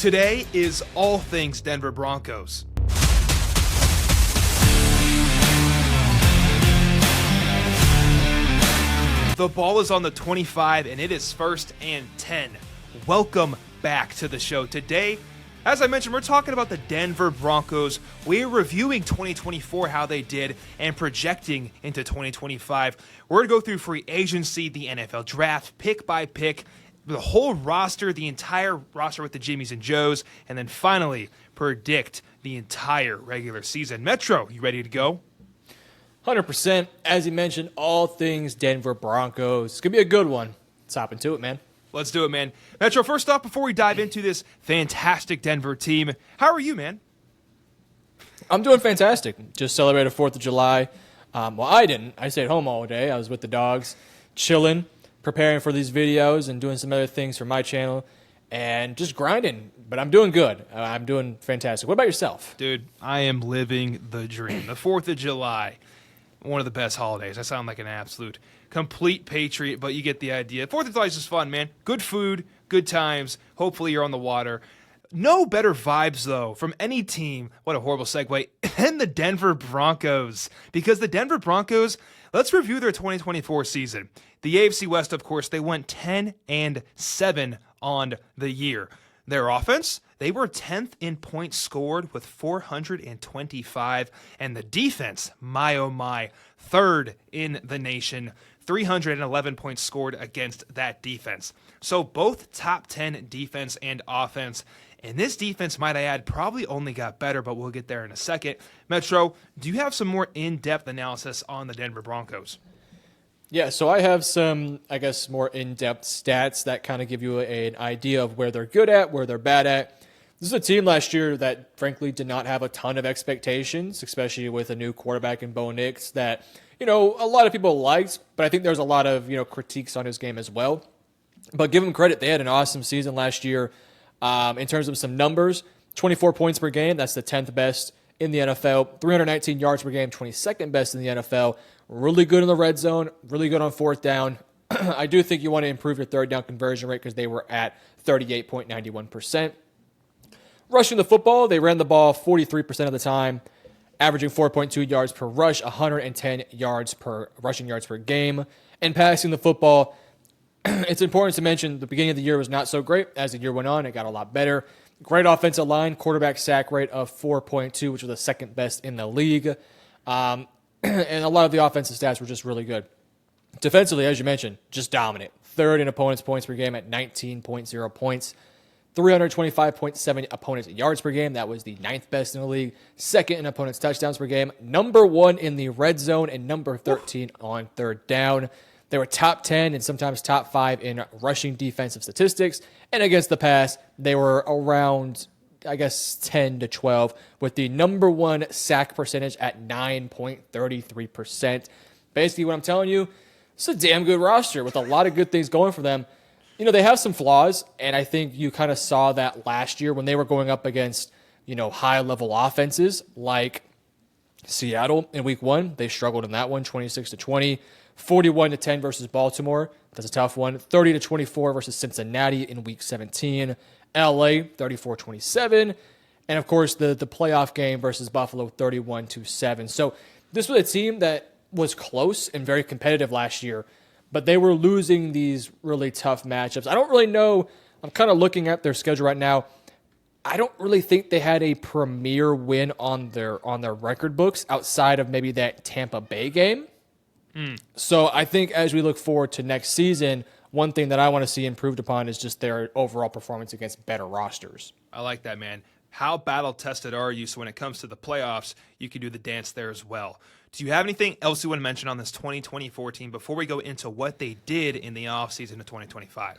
Today is all things Denver Broncos. The ball is on the 25 and it is 1st and 10. Welcome back to the show. Today, as I mentioned, we're talking about the Denver Broncos. We're reviewing 2024, how they did, and projecting into 2025. We're going to go through free agency, the NFL draft, pick by pick, the whole roster, the entire roster with the Jimmies and Joes, and then finally predict the entire regular season. Metro, you ready to go? 100%. As you mentioned, all things Denver Broncos. It's going to be a good one. Let's hop into it, man. Let's do it, man. Metro, first off, before we dive into this fantastic Denver team, how are you, man? I'm doing fantastic. Just celebrated 4th of July. Well, I didn't. I stayed home all day. I was with the dogs, chilling, preparing for these videos and doing some other things for my channel and just grinding. But I'm doing good. I'm doing fantastic. What about yourself? Dude, I am living the dream. The 4th of July, one of the best holidays. I sound like an absolute complete patriot, but you get the idea. 4th of July is just fun, man. Good food, good times. Hopefully you're on the water. No better vibes, though, from any team, what a horrible segue, than the Denver Broncos. Because the Denver Broncos, let's review their 2024 season. The AFC West, of course, they went 10-7 on the year. Their offense, they were 10th in points scored with 425. And the defense, my oh my, 3rd in the nation, 311 points scored against that defense. So both top 10 defense and offense. And this defense, might I add, probably only got better, but we'll get there in a second. Metro, do you have some more in-depth analysis on the Denver Broncos? Yeah, so I have some, more in-depth stats that kind of give you an idea of where they're good at, where they're bad at. This is a team last year that, frankly, did not have a ton of expectations, especially with a new quarterback in Bo Nix that, a lot of people liked, but I think there's a lot of, critiques on his game as well. But give them credit. They had an awesome season last year in terms of some numbers. 24 points per game, that's the 10th best in the NFL. 319 yards per game, 22nd best in the NFL. Really good in the red zone, really good on 4th down. I do think you want to improve your 3rd down conversion rate because they were at 38.91%. Rushing the football, they ran the ball 43% of the time, averaging 4.2 yards per rush, 110 rushing yards per game. And passing the football, it's important to mention the beginning of the year was not so great. As the year went on, it got a lot better. Great offensive line, quarterback sack rate of 4.2, which was the 2nd best in the league. And a lot of the offensive stats were just really good. Defensively, as you mentioned, just dominant. 3rd in opponents' points per game at 19.0 points. 325.7 opponents' yards per game. That was the 9th best in the league. 2nd in opponents' touchdowns per game. Number 1 in the red zone and number 13 on 3rd down. They were top 10 and sometimes top 5 in rushing defensive statistics. And against the pass, they were around 10 to 12, with the number 1 sack percentage at 9.33%. Basically, what I'm telling you, it's a damn good roster with a lot of good things going for them. They have some flaws, and I think you kind of saw that last year when they were going up against, high-level offenses like Seattle in week 1. They struggled in that one, 26-20. 41-10 versus Baltimore. That's a tough one. 30-24 versus Cincinnati in week 17. LA 34-27, and of course the playoff game versus Buffalo 31-7. So this was a team that was close and very competitive last year, but they were losing these really tough matchups. I don't really know. I'm kind of looking at their schedule right now. I don't really think they had a premier win on their record books outside of maybe that Tampa Bay game. So I think as we look forward to next season, one thing that I want to see improved upon is just their overall performance against better rosters. I like that, man. How battle-tested are you so when it comes to the playoffs, you can do the dance there as well? Do you have anything else you want to mention on this 2024 team before we go into what they did in the offseason of 2025?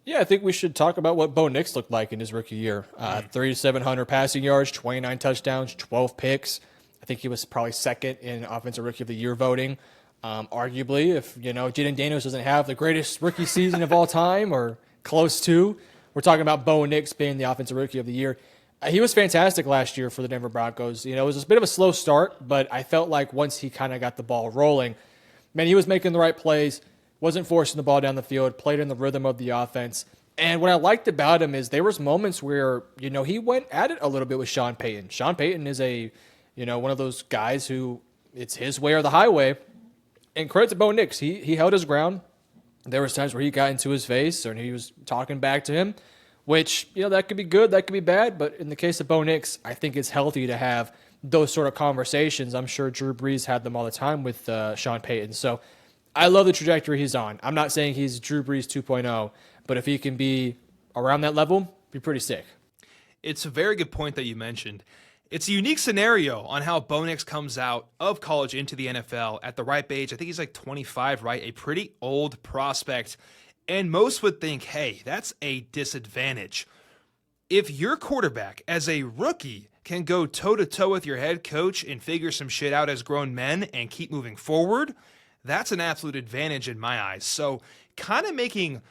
Yeah, I think we should talk about what Bo Nix looked like in his rookie year. 3,700 passing yards, 29 touchdowns, 12 picks. I think he was probably 2nd in Offensive Rookie of the Year voting. Arguably, if Jaden Daniels doesn't have the greatest rookie season of all time or close to, we're talking about Bo Nix being the Offensive Rookie of the Year. He was fantastic last year for the Denver Broncos. It was a bit of a slow start, but I felt like once he kind of got the ball rolling, man, he was making the right plays, wasn't forcing the ball down the field, played in the rhythm of the offense, And what I liked about him is there was moments where, he went at it a little bit with Sean Payton. Sean Payton is one of those guys who it's his way or the highway. And credit to Bo Nix. He held his ground. There was times where he got into his face and he was talking back to him, which, that could be good, that could be bad. But in the case of Bo Nix, I think it's healthy to have those sort of conversations. I'm sure Drew Brees had them all the time with Sean Payton. So I love the trajectory he's on. I'm not saying he's Drew Brees 2.0, but if he can be around that level, be pretty sick. It's a very good point that you mentioned. It's a unique scenario on how Bo Nix comes out of college into the NFL at the ripe age. I think he's like 25, right? A pretty old prospect. And most would think, hey, that's a disadvantage. If your quarterback, as a rookie, can go toe-to-toe with your head coach and figure some shit out as grown men and keep moving forward, that's an absolute advantage in my eyes. So kind of making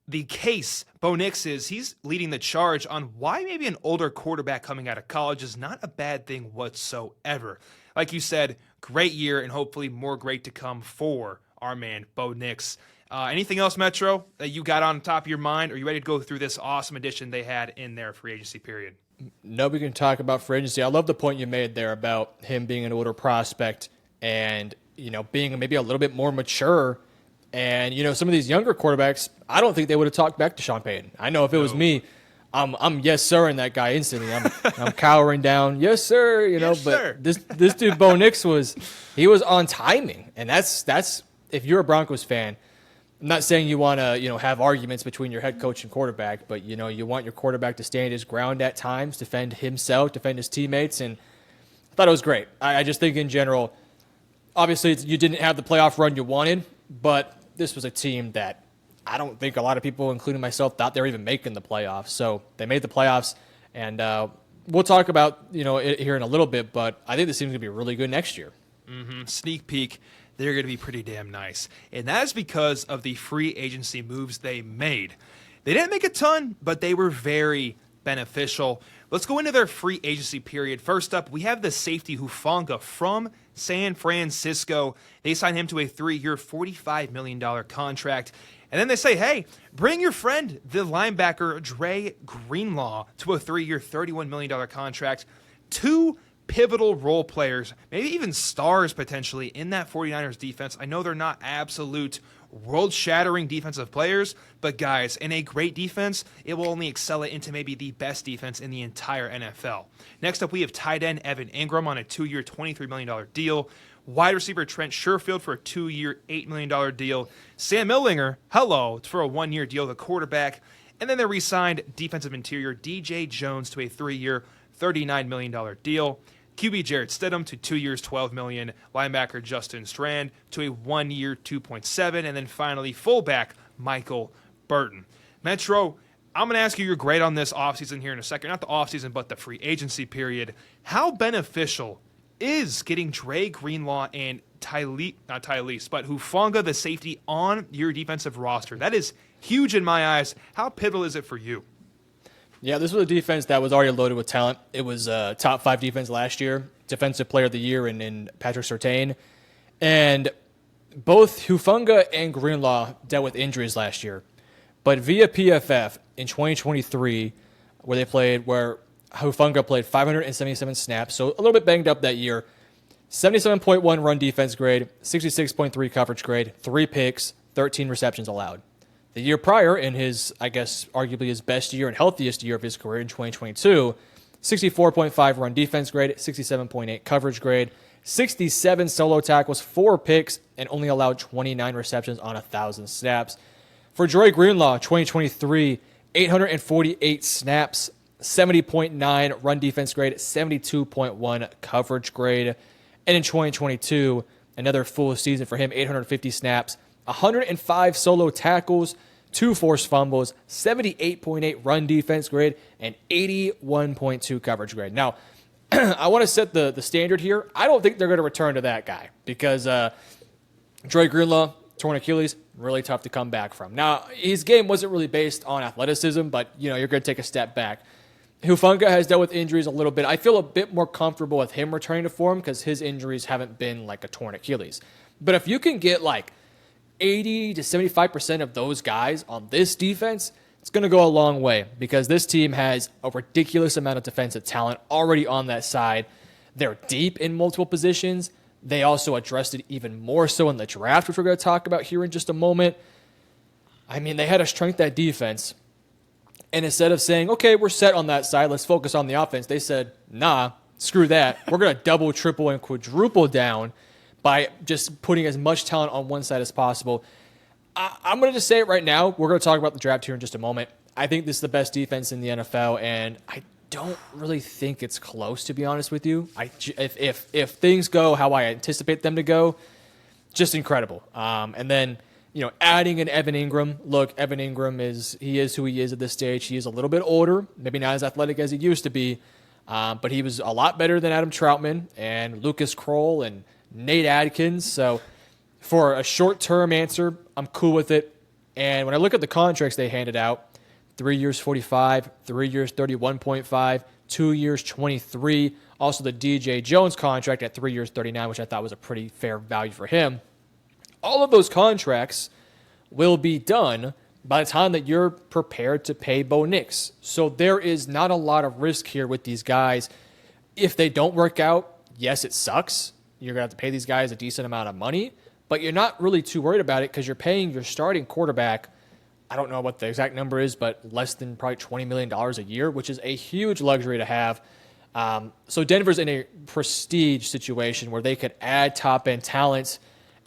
the case Bo Nix is, he's leading the charge on why maybe an older quarterback coming out of college is not a bad thing whatsoever. Like you said, great year and hopefully more great to come for our man Bo Nix. Anything else, Metro, that you got on top of your mind? Are you ready to go through this awesome addition they had in their free agency period? No, we can talk about free agency. I love the point you made there about him being an older prospect and, being maybe a little bit more mature. And, some of these younger quarterbacks, I don't think they would have talked back to Sean Payton. I know if it was me, I'm yes, sir, in that guy instantly. I'm cowering down, yes, sir, Yes, but sir. this dude, Bo Nix, was on timing. And that's if you're a Broncos fan, I'm not saying you want to, have arguments between your head coach and quarterback, but, you want your quarterback to stand his ground at times, defend himself, defend his teammates. And I thought it was great. I just think in general, obviously you didn't have the playoff run you wanted, but this was a team that I don't think a lot of people, including myself, thought they were even making the playoffs. So they made the playoffs, and we'll talk about it here in a little bit, but I think this team's going to be really good next year. Sneak peek, they're going to be pretty damn nice. And that is because of the free agency moves they made. They didn't make a ton, but they were very beneficial. Let's go into their free agency period. First up, we have the safety Hufanga from San Francisco. They signed him to a 3-year, $45 million contract. And then they say, hey, bring your friend, the linebacker Dre Greenlaw, to a 3-year, $31 million contract. Two pivotal role players, maybe even stars potentially in that 49ers defense. I know they're not absolute world-shattering defensive players, but guys, in a great defense, it will only excel it into maybe the best defense in the entire NFL. Next up, we have tight end Evan Ingram on a 2-year, $23 million deal. Wide receiver Trent Sherfield for a 2-year, $8 million deal. Sam Millinger, for a 1-year deal, the quarterback. And then they re-signed defensive interior DJ Jones to a 3-year, $39 million deal. QB Jarrett Stidham to 2 years, $12 million. Linebacker Justin Strand to a 1-year, $2.7. And then finally, fullback Michael Burton. Metro, I'm going to ask you your grade on this offseason here in a second. Not the offseason, but the free agency period. How beneficial is getting Dre Greenlaw and Hufanga, the safety, on your defensive roster? That is huge in my eyes. How pivotal is it for you? Yeah, this was a defense that was already loaded with talent. It was a top 5 defense last year, defensive player of the year in Patrick Surtain. And both Hufanga and Greenlaw dealt with injuries last year. But via PFF in 2023, where Hufanga played 577 snaps, so a little bit banged up that year, 77.1 run defense grade, 66.3 coverage grade, 3 picks, 13 receptions allowed. The year prior, in his, arguably his best year and healthiest year of his career in 2022, 64.5 run defense grade, 67.8 coverage grade, 67 solo tackles, 4 picks, and only allowed 29 receptions on 1,000 snaps. For Dre Greenlaw, 2023, 848 snaps, 70.9 run defense grade, 72.1 coverage grade. And in 2022, another full season for him, 850 snaps, 105 solo tackles, 2 forced fumbles, 78.8 run defense grade, and 81.2 coverage grade. Now, I want to set the standard here. I don't think they're going to return to that guy because Dre Greenlaw, torn Achilles, really tough to come back from. Now, his game wasn't really based on athleticism, but you're going to take a step back. Hufanga has dealt with injuries a little bit. I feel a bit more comfortable with him returning to form because his injuries haven't been like a torn Achilles. But if you can get like 80 to 75% of those guys on this defense, it's going to go a long way because this team has a ridiculous amount of defensive talent already on that side. They're deep in multiple positions. They also addressed it even more so in the draft, which we're going to talk about here in just a moment. I mean, they had to strengthen that defense. And instead of saying, okay, we're set on that side, let's focus on the offense, they said, nah, screw that. We're going to double, triple, and quadruple down by just putting as much talent on one side as possible. I'm going to just say it right now. We're going to talk about the draft here in just a moment. I think this is the best defense in the NFL, and I don't really think it's close, to be honest with you. If things go how I anticipate them to go, just incredible. And then, adding in Evan Ingram. Look, Evan Ingram is who he is at this stage. He is a little bit older, maybe not as athletic as he used to be, but he was a lot better than Adam Troutman and Lucas Kroll and Nate Adkins. So for a short-term answer, I'm cool with it. And when I look at the contracts they handed out, 3 years 45, 3 years 31.5, 2 years 23. Also the DJ Jones contract at 3 years 39, which I thought was a pretty fair value for him. All of those contracts will be done by the time that you're prepared to pay Bo Nix. So there is not a lot of risk here with these guys. If they don't work out, yes, it sucks. You're going to have to pay these guys a decent amount of money, but you're not really too worried about it because you're paying your starting quarterback, I don't know what the exact number is, but less than probably $20 million a year, which is a huge luxury to have. So Denver's in a prestige situation where they could add top-end talent.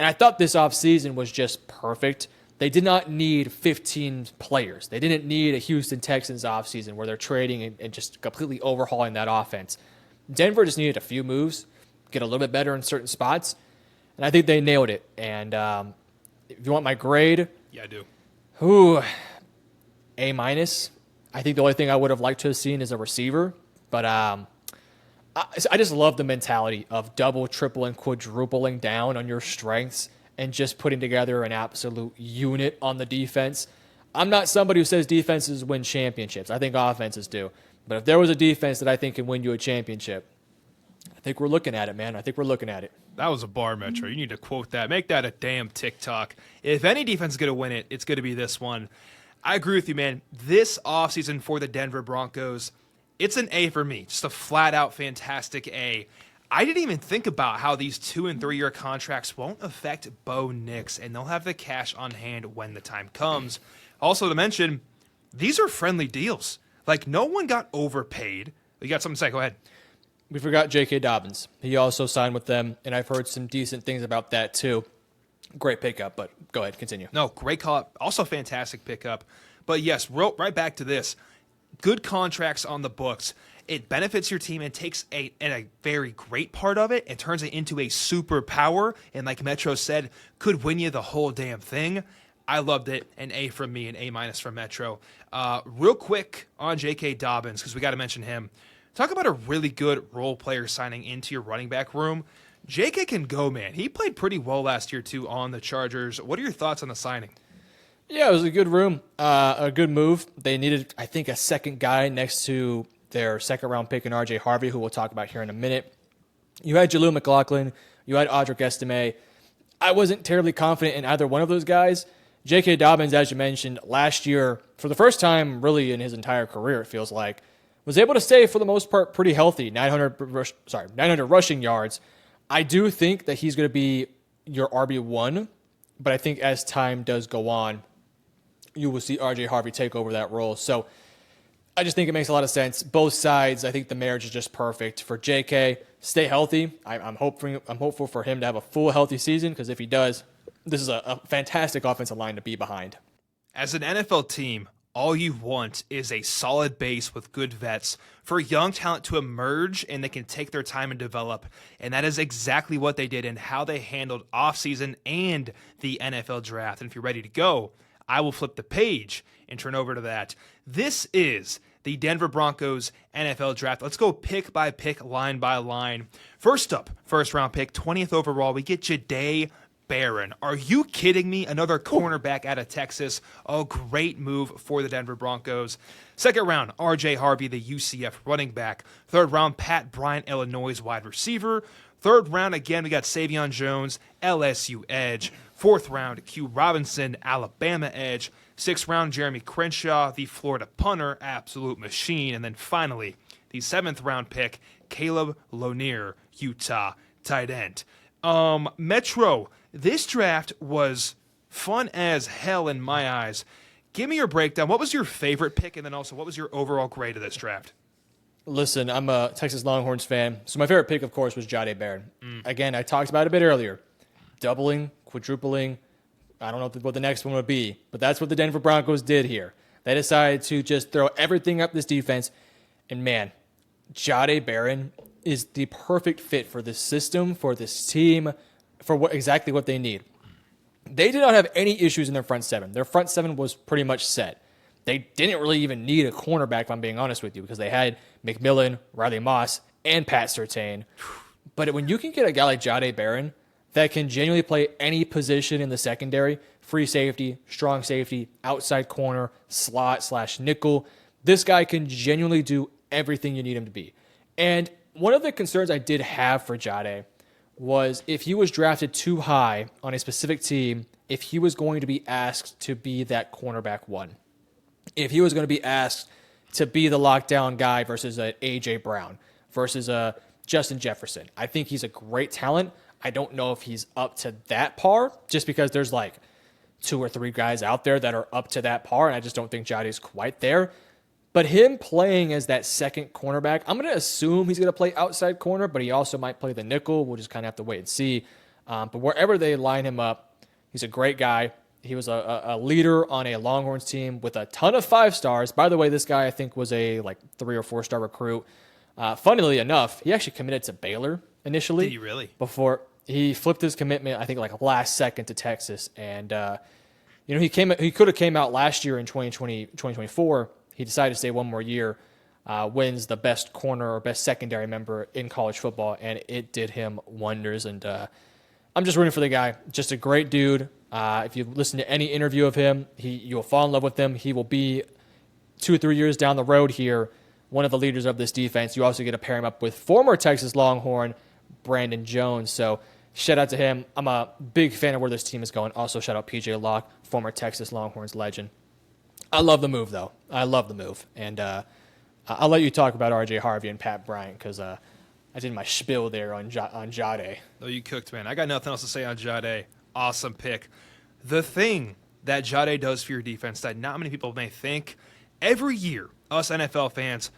And I thought this offseason was just perfect. They did not need 15 players. They didn't need a Houston Texans offseason where they're trading and just completely overhauling that offense. Denver just needed a few moves, get a little bit better in certain spots, and I think they nailed it. And if you want my grade, Yeah, I do. A-. I think the only thing I would have liked to have seen is a receiver, but I just love the mentality of double, triple, and quadrupling down on your strengths and just putting together an absolute unit on the defense. I'm not somebody who says defenses win championships. I think offenses do. But if there was a defense that I think can win you a championship, I think we're looking at it, man. I think we're looking at it. That was a bar, Metro. You need to quote that. Make that a damn TikTok. If any defense is going to win it, it's going to be this one. I agree with you, man. This offseason for the Denver Broncos, it's an A for me. Just a flat-out fantastic A. I didn't even think about how these 2- and 3-year contracts won't affect Bo Nix, and they'll have the cash on hand when the time comes. Also to mention, these are friendly deals. Like, no one got overpaid. You got something to say? Go ahead. We forgot J.K. Dobbins. He also signed with them, and I've heard some decent things about that too. Great pickup, but go ahead, continue. No, great call-up. Also fantastic pickup. But yes, right back to this. Good contracts on the books. It benefits your team and takes a very great part of it and turns it into a superpower. And like Metro said, could win you the whole damn thing. I loved it. An A from me, an A- from Metro. Real quick on J.K. Dobbins, because we got to mention him. Talk about a really good role player signing into your running back room. J.K. can go, man. He played pretty well last year, too, on the Chargers. What are your thoughts on the signing? Yeah, it was a good room, a good move. They needed, I think, a second guy next to their second-round pick in R.J. Harvey, who we'll talk about here in a minute. You had Jaleel McLaughlin. You had Audric Estime. I wasn't terribly confident in either one of those guys. J.K. Dobbins, as you mentioned, last year, for the first time really in his entire career, it feels like, was able to stay, for the most part, pretty healthy, 900 rushing yards. I do think that he's going to be your RB1, but I think as time does go on, you will see R.J. Harvey take over that role. So I just think it makes a lot of sense. Both sides, I think the marriage is just perfect. For J.K., stay healthy. I'm hopeful for him to have a full healthy season, because if he does, this is a fantastic offensive line to be behind. As an NFL team, all you want is a solid base with good vets for young talent to emerge and they can take their time and develop. And that is exactly what they did and how they handled offseason and the NFL draft. And if you're ready to go, I will flip the page and turn over to that. This is the Denver Broncos NFL draft. Let's go pick by pick, line by line. First up, first round pick, 20th overall, we get Jahdae Barron. Are you kidding me? Another cornerback out of Texas. A great move for the Denver Broncos. Second round, R.J. Harvey, the UCF running back. Third round, Pat Bryant, Illinois wide receiver. Third round, again, we got Savion Jones, LSU edge. Fourth round, Q Robinson, Alabama edge. 6th round, Jeremy Crenshaw, the Florida punter, absolute machine. And then finally, the 7th round pick, Caleb Lonier, Utah tight end. Metro, this draft was fun as hell in my eyes. Give me your breakdown. What was your favorite pick? And then also, what was your overall grade of this draft? Listen, I'm a Texas Longhorns fan, so my favorite pick, of course, was Jahdae Barron. Again, I talked about it a bit earlier. Doubling, quadrupling, I don't know what the next one would be, but that's what the Denver Broncos did here. They decided to just throw everything up this defense, and man, Jahdae Barron is the perfect fit for this system, for this team, for exactly what they need. They did not have any issues in their front seven. Their front seven was pretty much set. They didn't really even need a cornerback, if I'm being honest with you, because they had McMillan, Riley Moss, and Pat Surtain. But when you can get a guy like Jahdae Barron that can genuinely play any position in the secondary, free safety, strong safety, outside corner, slot/nickel, this guy can genuinely do everything you need him to be. And one of the concerns I did have for Jahdae was if he was drafted too high on a specific team, if he was going to be asked to be that cornerback one. If he was going to be asked to be the lockdown guy versus a A.J. Brown, versus a Justin Jefferson. I think he's a great talent. I don't know if he's up to that par, just because there's like 2 or 3 guys out there that are up to that par, and I just don't think Jahdae's quite there. But him playing as that second cornerback, I'm going to assume he's going to play outside corner, but he also might play the nickel. We'll just kind of have to wait and see. But wherever they line him up, he's a great guy. He was a leader on a Longhorns team with a ton of 5 stars. By the way, this guy I think was a 3 or 4 star recruit. Funnily enough, he actually committed to Baylor initially. Did he really? Before he flipped his commitment, I think last second to Texas. And he could have came out last year in 2024. He decided to stay one more year. Wins the best corner or best secondary member in college football, and it did him wonders. And I'm just rooting for the guy. Just a great dude. If you listen to any interview of him, you'll fall in love with him. He will be 2 or 3 years down the road here, one of the leaders of this defense. You also get to pair him up with former Texas Longhorn Brandon Jones. So shout out to him. I'm a big fan of where this team is going. Also shout out PJ Locke, former Texas Longhorns legend. I love the move, though. I love the move. And I'll let you talk about R.J. Harvey and Pat Bryant because I did my spiel there on Jahdae. Oh, you cooked, man. I got nothing else to say on Jahdae. Awesome pick. The thing that Jahdae does for your defense that not many people may think, every year, us NFL fans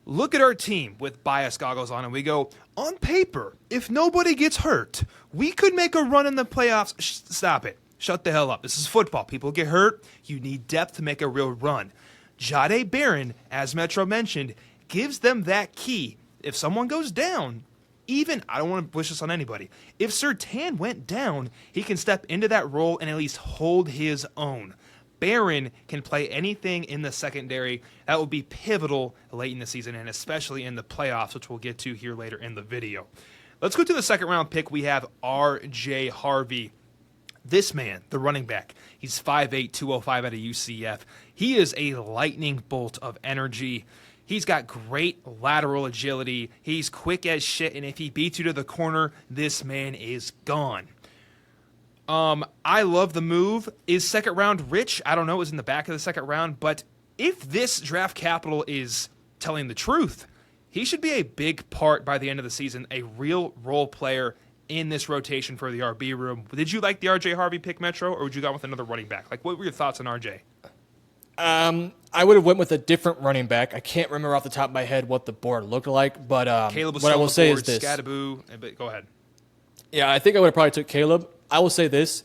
look at our team with bias goggles on and we go, on paper, if nobody gets hurt, we could make a run in the playoffs. Stop it. Shut the hell up. This is football. People get hurt. You need depth to make a real run. Jahdae Barron, as Metro mentioned, gives them that key. If someone goes down, I don't want to wish this on anybody. If Surtain went down, he can step into that role and at least hold his own. Barron can play anything in the secondary. That will be pivotal late in the season and especially in the playoffs, which we'll get to here later in the video. Let's go to the second round pick. We have R.J. Harvey. This man, the running back, he's 5'8", 205 out of UCF. He is a lightning bolt of energy. He's got great lateral agility. He's quick as shit, and if he beats you to the corner, this man is gone. I love the move. Is second round rich? I don't know. It was in the back of the second round, but if this draft capital is telling the truth, he should be a big part by the end of the season, a real role player in this rotation for the RB room. Did you like the R.J. Harvey pick, Metro, or would you go with another running back? What were your thoughts on R.J.? I would have went with a different running back. I can't remember off the top of my head what the board looked like, but Caleb was what I will say board, is this. Scadaboo, go ahead. Yeah, I think I would have probably took Caleb. I will say this.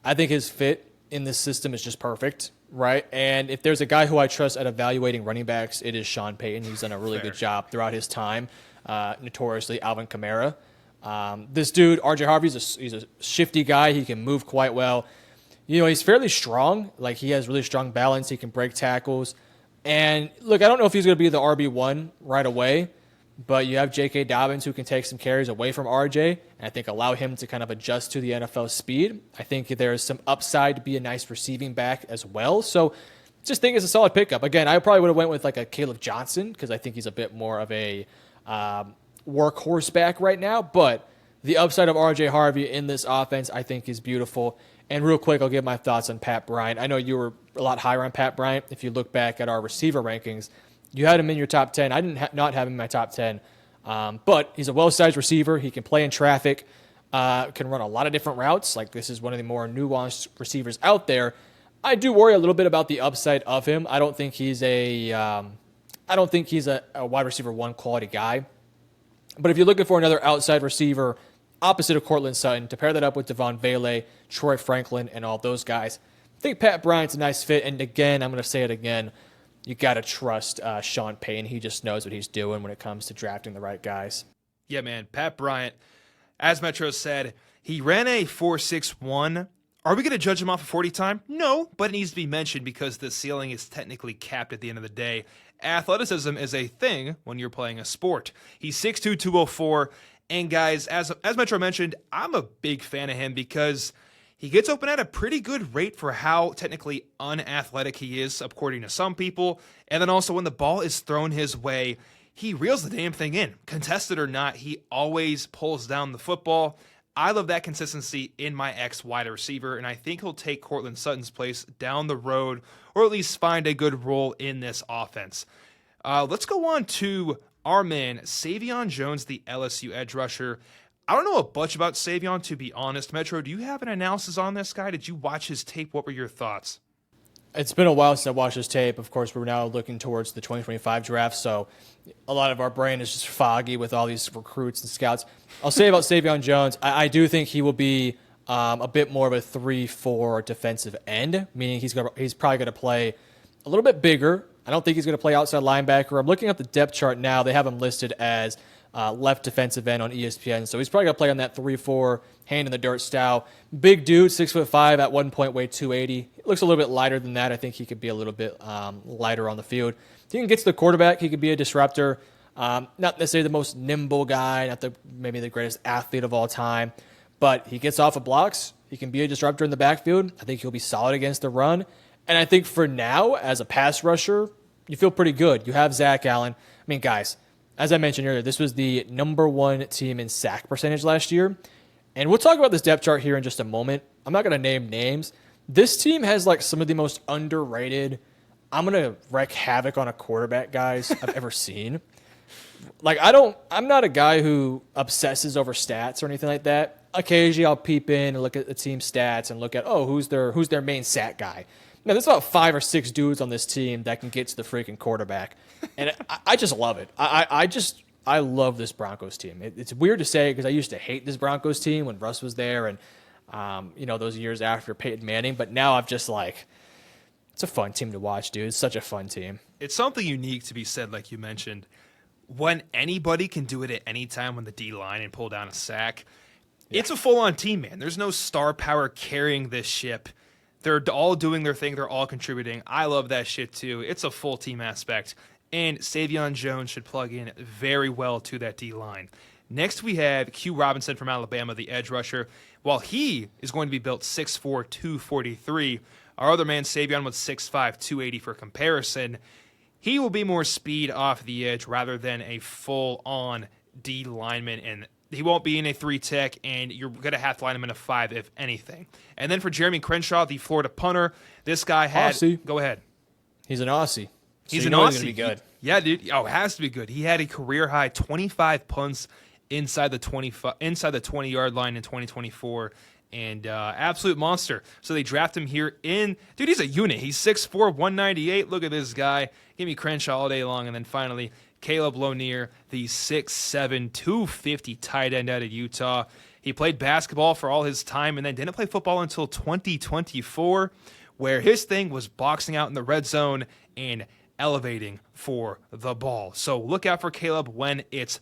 I think his fit in this system is just perfect, right? And if there's a guy who I trust at evaluating running backs, it is Sean Payton. He's done a really good job throughout his time, notoriously Alvin Kamara. This dude, R.J. Harvey, he's a shifty guy. He can move quite well. He's fairly strong. He has really strong balance. He can break tackles. And, look, I don't know if he's going to be the RB1 right away, but you have J.K. Dobbins who can take some carries away from R.J. and I think allow him to kind of adjust to the NFL speed. I think there's some upside to be a nice receiving back as well. So just think it's a solid pickup. Again, I probably would have went with a Caleb Johnson because I think he's a bit more of a workhorse back right now, but the upside of R.J. Harvey in this offense, I think, is beautiful. And real quick, I'll give my thoughts on Pat Bryant. I know you were a lot higher on Pat Bryant. If you look back at our receiver rankings, you had him in your top 10. I didn't not have him in my top 10. But he's a well-sized receiver. He can play in traffic, can run a lot of different routes. Like, this is one of the more nuanced receivers out there. I do worry a little bit about the upside of him. I don't think he's a wide receiver one quality guy. But if you're looking for another outside receiver opposite of Cortland Sutton, to pair that up with Devon Vele, Troy Franklin, and all those guys, I think Pat Bryant's a nice fit. And again, I'm going to say it again, you got to trust Sean Payton. He just knows what he's doing when it comes to drafting the right guys. Yeah, man. Pat Bryant, as Metro said, he ran a 4.61. Are we going to judge him off of 40 time? No, but it needs to be mentioned because the ceiling is technically capped at the end of the day. Athleticism is a thing when you're playing a sport. He's 6'2", 204. And guys, as Metro mentioned, I'm a big fan of him because he gets open at a pretty good rate for how technically unathletic he is, according to some people. And then also when the ball is thrown his way, he reels the damn thing in. Contested or not, he always pulls down the football. I love that consistency in my ex-wide receiver, and I think he'll take Cortland Sutton's place down the road, or at least find a good role in this offense. Let's go on to our man, Savion Jones, the LSU edge rusher. I don't know a bunch about Savion, to be honest. Metro, do you have an analysis on this guy? Did you watch his tape? What were your thoughts? It's been a while since I watched his tape. Of course, we're now looking towards the 2025 draft, so a lot of our brain is just foggy with all these recruits and scouts. I'll say about Savion Jones, I do think he will be a bit more of a 3-4 defensive end, meaning he's probably going to play a little bit bigger. I don't think he's going to play outside linebacker. I'm looking at the depth chart now. They have him listed as left defensive end on ESPN, so he's probably going to play on that 3-4 hand in the dirt style. Big dude, 6'5", at one point weighed 280. He looks a little bit lighter than that. I think he could be a little bit lighter on the field. If he can get to the quarterback, he could be a disruptor. Not necessarily the most nimble guy, not maybe the greatest athlete of all time, but he gets off of blocks. He can be a disruptor in the backfield. I think he'll be solid against the run. And I think for now, as a pass rusher, you feel pretty good. You have Zach Allen. I mean, guys, as I mentioned earlier, this was the #1 team in sack percentage last year. And we'll talk about this depth chart here in just a moment. I'm not going to name names. This team has like some of the most underrated, I'm going to wreak havoc on a quarterback guys I've ever seen. Like, I'm not a guy who obsesses over stats or anything like that. Occasionally I'll peep in and look at the team stats and look at, who's their main sack guy. Now, there's about 5 or 6 dudes on this team that can get to the freaking quarterback. And I just love it. I love this Broncos team. It's weird to say because I used to hate this Broncos team when Russ was there and, those years after Peyton Manning. But now I'm just like, it's a fun team to watch, dude. It's such a fun team. It's something unique to be said, like you mentioned. When anybody can do it at any time on the D-line and pull down a sack, It's a full-on team, man. There's no star power carrying this ship. They're all doing their thing. They're all contributing. I love that shit, too. It's a full team aspect. And Savion Jones should plug in very well to that D-line. Next, we have Q Robinson from Alabama, the edge rusher. While he is going to be built 6'4", 243, our other man, Savion, was 6'5", 280 for comparison. He will be more speed off the edge rather than a full-on D lineman, and he won't be in a 3-tech, and you're going to have to line him in a 5, if anything. And then for Jeremy Crenshaw, the Florida punter, this guy had... Aussie. Go ahead. He's an Aussie. He's an Aussie. Aussie. He's going to be good. Yeah, dude. Oh, it has to be good. He had a career-high 25 punts inside the 20-yard line in 2024, and absolute monster. So they draft him here in... Dude, he's a unit. He's 6'4", 198. Look at this guy. Give me Crenshaw all day long. And then finally, Caleb Lonier, the 6'7", 250 tight end out of Utah. He played basketball for all his time and then didn't play football until 2024, where his thing was boxing out in the red zone and elevating for the ball. So look out for Caleb when it's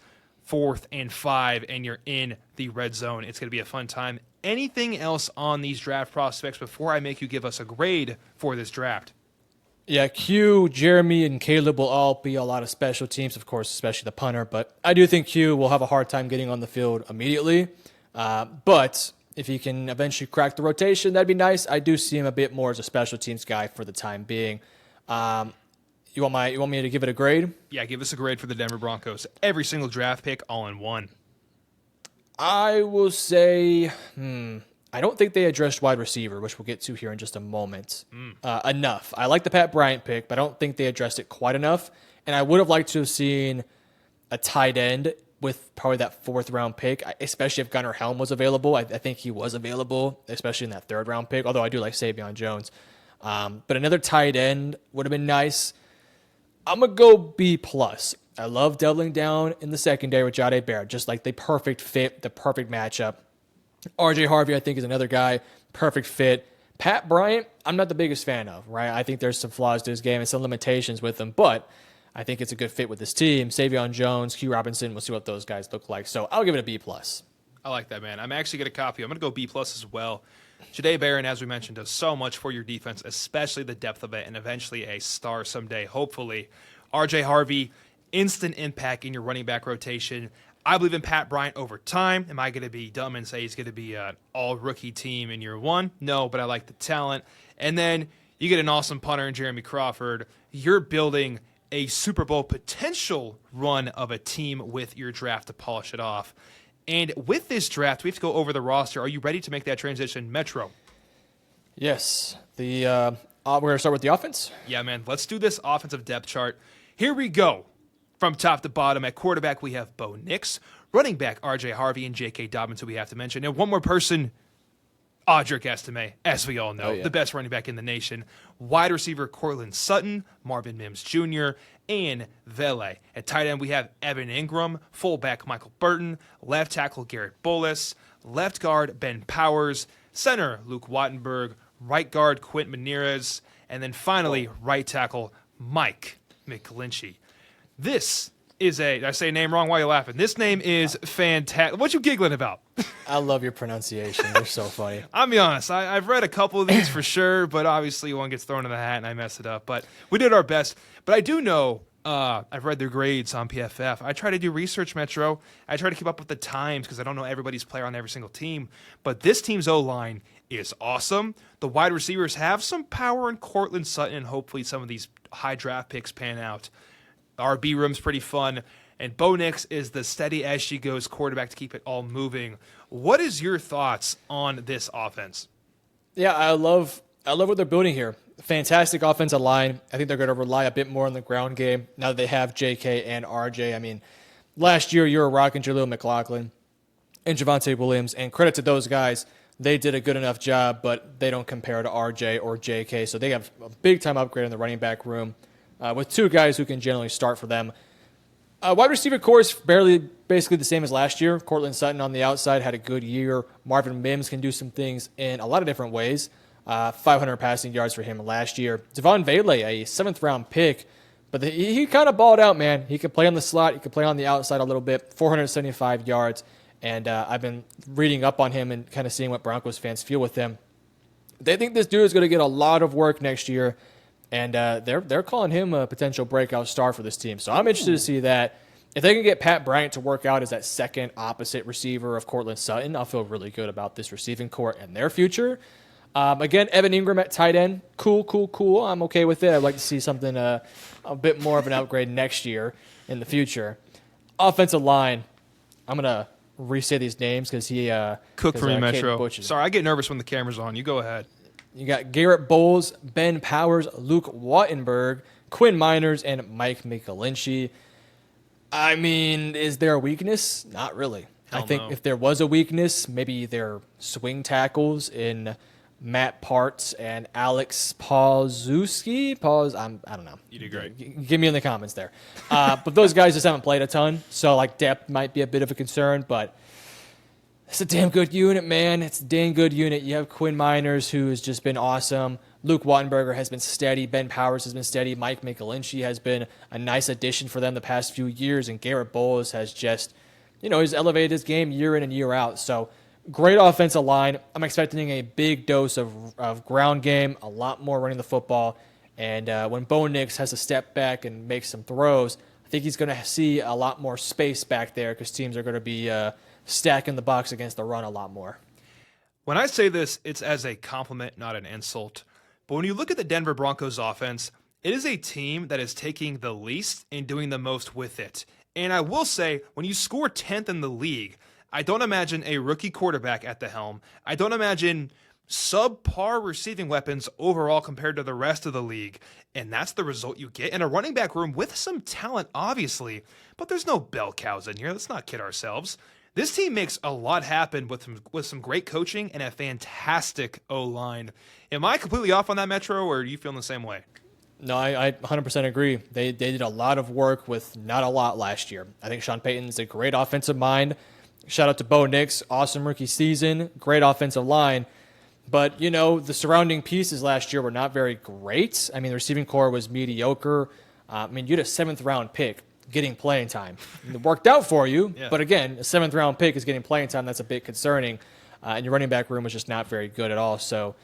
4th and 5 and you're in the red zone. It's going to be a fun time. Anything else on these draft prospects before I make you give us a grade for this draft? Yeah, Q, Jeremy, and Caleb will all be a lot of special teams, of course, especially the punter. But I do think Q will have a hard time getting on the field immediately. But if he can eventually crack the rotation, that'd be nice. I do see him a bit more as a special teams guy for the time being. You want me to give it a grade? Yeah, give us a grade for the Denver Broncos. Every single draft pick, all in one. I will say, I don't think they addressed wide receiver, which we'll get to here in just a moment, enough. I like the Pat Bryant pick, but I don't think they addressed it quite enough. And I would have liked to have seen a tight end with probably that 4th-round pick, especially if Gunnar Helm was available. I think he was available, especially in that 3rd-round pick, although I do like Savion Jones. But another tight end would have been nice. I'm going to go B+. I love doubling down in the secondary with Jahdae Barrett, just like the perfect fit, the perfect matchup. RJ Harvey, I think, is another guy, perfect fit. Pat Bryant, I'm not the biggest fan of, right? I think there's some flaws to his game and some limitations with him, but I think it's a good fit with this team. Savion Jones, Q Robinson, we'll see what those guys look like. So I'll give it a B+. I like that, man. I'm actually going to copy. I'm going to go B+ as well. Jahdae Barrett, as we mentioned, does so much for your defense, especially the depth of it, and eventually a star someday, hopefully. RJ Harvey, instant impact in your running back rotation. I believe in Pat Bryant over time. Am I going to be dumb and say he's going to be an all-rookie team in year 1? No, but I like the talent. And then you get an awesome punter in Jeremy Crawford. You're building a Super Bowl potential run of a team with your draft to polish it off. And with this draft, we have to go over the roster. Are you ready to make that transition, Metro? Yes. We're going to start with the offense? Yeah, man. Let's do this offensive depth chart. Here we go. From top to bottom, at quarterback, we have Bo Nix. Running back, R.J. Harvey and J.K. Dobbins, who we have to mention. And one more person, Audric Estime, as we all know, the best running back in the nation. Wide receiver, Cortland Sutton, Marvin Mims Jr., and Vele. At tight end, we have Evan Ingram. Fullback, Michael Burton. Left tackle, Garrett Bolles. Left guard, Ben Powers. Center, Luke Wattenberg. Right guard, Quint Menierez. And then finally, right tackle, Mike McGlinchey. This is did I say a name wrong? Why are you laughing? This name is fantastic. What you giggling about? I love your pronunciation. You're so funny. I'll be honest. I've read a couple of these for sure, but obviously one gets thrown in the hat and I mess it up. But we did our best. But I do know I've read their grades on PFF. I try to do research, Metro. I try to keep up with the times because I don't know everybody's player on every single team. But this team's O-line is awesome. The wide receivers have some power in Cortland Sutton, and hopefully some of these high draft picks pan out. Our B room's pretty fun, and Bo Nix is the steady as she goes quarterback to keep it all moving. What is your thoughts on this offense? Yeah, I love what they're building here. Fantastic offensive line. I think they're going to rely a bit more on the ground game now that they have JK and RJ. I mean, last year you were rocking Jaleel McLaughlin and Javonte Williams, and credit to those guys. They did a good enough job, but they don't compare to RJ or JK, so they have a big-time upgrade in the running back room. With 2 guys who can generally start for them. Wide receiver core is basically the same as last year. Cortland Sutton on the outside had a good year. Marvin Mims can do some things in a lot of different ways. 500 passing yards for him last year. Devon Vele, a 7th-round pick, but he kind of balled out, man. He could play on the slot. He could play on the outside a little bit. 475 yards, and I've been reading up on him and kind of seeing what Broncos fans feel with him. They think this dude is going to get a lot of work next year. And they're calling him a potential breakout star for this team. So I'm interested to see that. If they can get Pat Bryant to work out as that second opposite receiver of Cortland Sutton, I'll feel really good about this receiving corps and their future. Again, Evan Ingram at tight end. Cool. I'm okay with it. I'd like to see something a bit more of an upgrade next year in the future. Offensive line, I'm going to re-say these names because he Cook for me, Metro. Sorry, I get nervous when the camera's on. You go ahead. You got Garrett Bolles, Ben Powers, Luke Wattenberg, Quinn Miners, and Mike McGlinchey. I mean, is there a weakness? Not really. I think if there was a weakness, maybe their swing tackles in Matt Parts and Alex Pawlowski. I don't know. You did great. Give me in the comments there. But those guys just haven't played a ton, so like depth might be a bit of a concern, but it's a damn good unit, man. It's a damn good unit. You have Quinn Miners, who has just been awesome. Luke Wattenberger has been steady. Ben Powers has been steady. Mike McGlinchey has been a nice addition for them the past few years. And Garrett Bolles has just, he's elevated his game year in and year out. So great offensive line. I'm expecting a big dose of ground game, a lot more running the football. And when Bo Nix has to step back and make some throws, I think he's going to see a lot more space back there because teams are going to be stacking the box against the run a lot more. When I say this, it's as a compliment, not an insult. But when you look at the Denver Broncos offense, it is a team that is taking the least and doing the most with it. And I will say, when you score 10th in the league, I don't imagine a rookie quarterback at the helm. I don't imagine subpar receiving weapons overall compared to the rest of the league. And that's the result you get in a running back room with some talent, obviously. But there's no bell cows in here. Let's not kid ourselves. This team makes a lot happen with some great coaching and a fantastic O-line. Am I completely off on that, Metro, or are you feeling the same way? No, I 100% agree. They did a lot of work with not a lot last year. I think Sean Payton's a great offensive mind. Shout out to Bo Nix, awesome rookie season, great offensive line. But, the surrounding pieces last year were not very great. I mean, the receiving core was mediocre. You had a 7th-round pick getting playing time. It worked out for you, but again, a 7th-round pick is getting playing time. That's a bit concerning. And your running back room was just not very good at all. So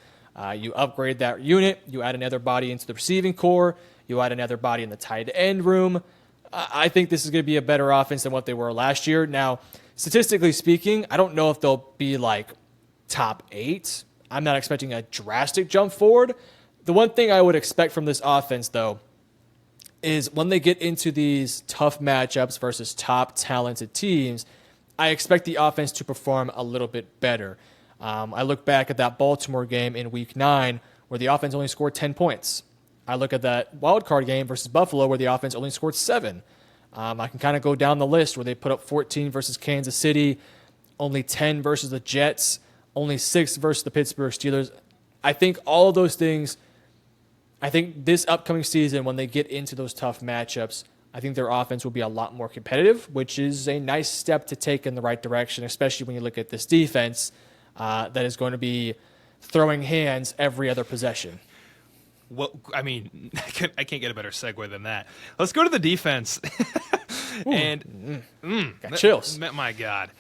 you upgrade that unit. You add another body into the receiving core. You add another body in the tight end room. I think this is going to be a better offense than what they were last year. Now, statistically speaking, I don't know if they'll be like top 8. I'm not expecting a drastic jump forward. The one thing I would expect from this offense, though, is when they get into these tough matchups versus top talented teams, I expect the offense to perform a little bit better. I look back at that Baltimore game in Week 9 where the offense only scored 10 points. I look at that wild card game versus Buffalo where the offense only scored 7. I can kind of go down the list where they put up 14 versus Kansas City, only 10 versus the Jets, only 6 versus the Pittsburgh Steelers. I think all of those things, I think this upcoming season when they get into those tough matchups, I think their offense will be a lot more competitive, which is a nice step to take in the right direction, especially when you look at this defense that is going to be throwing hands every other possession. Well, I mean, I can't get a better segue than that. Let's go to the defense. Got chills. My God.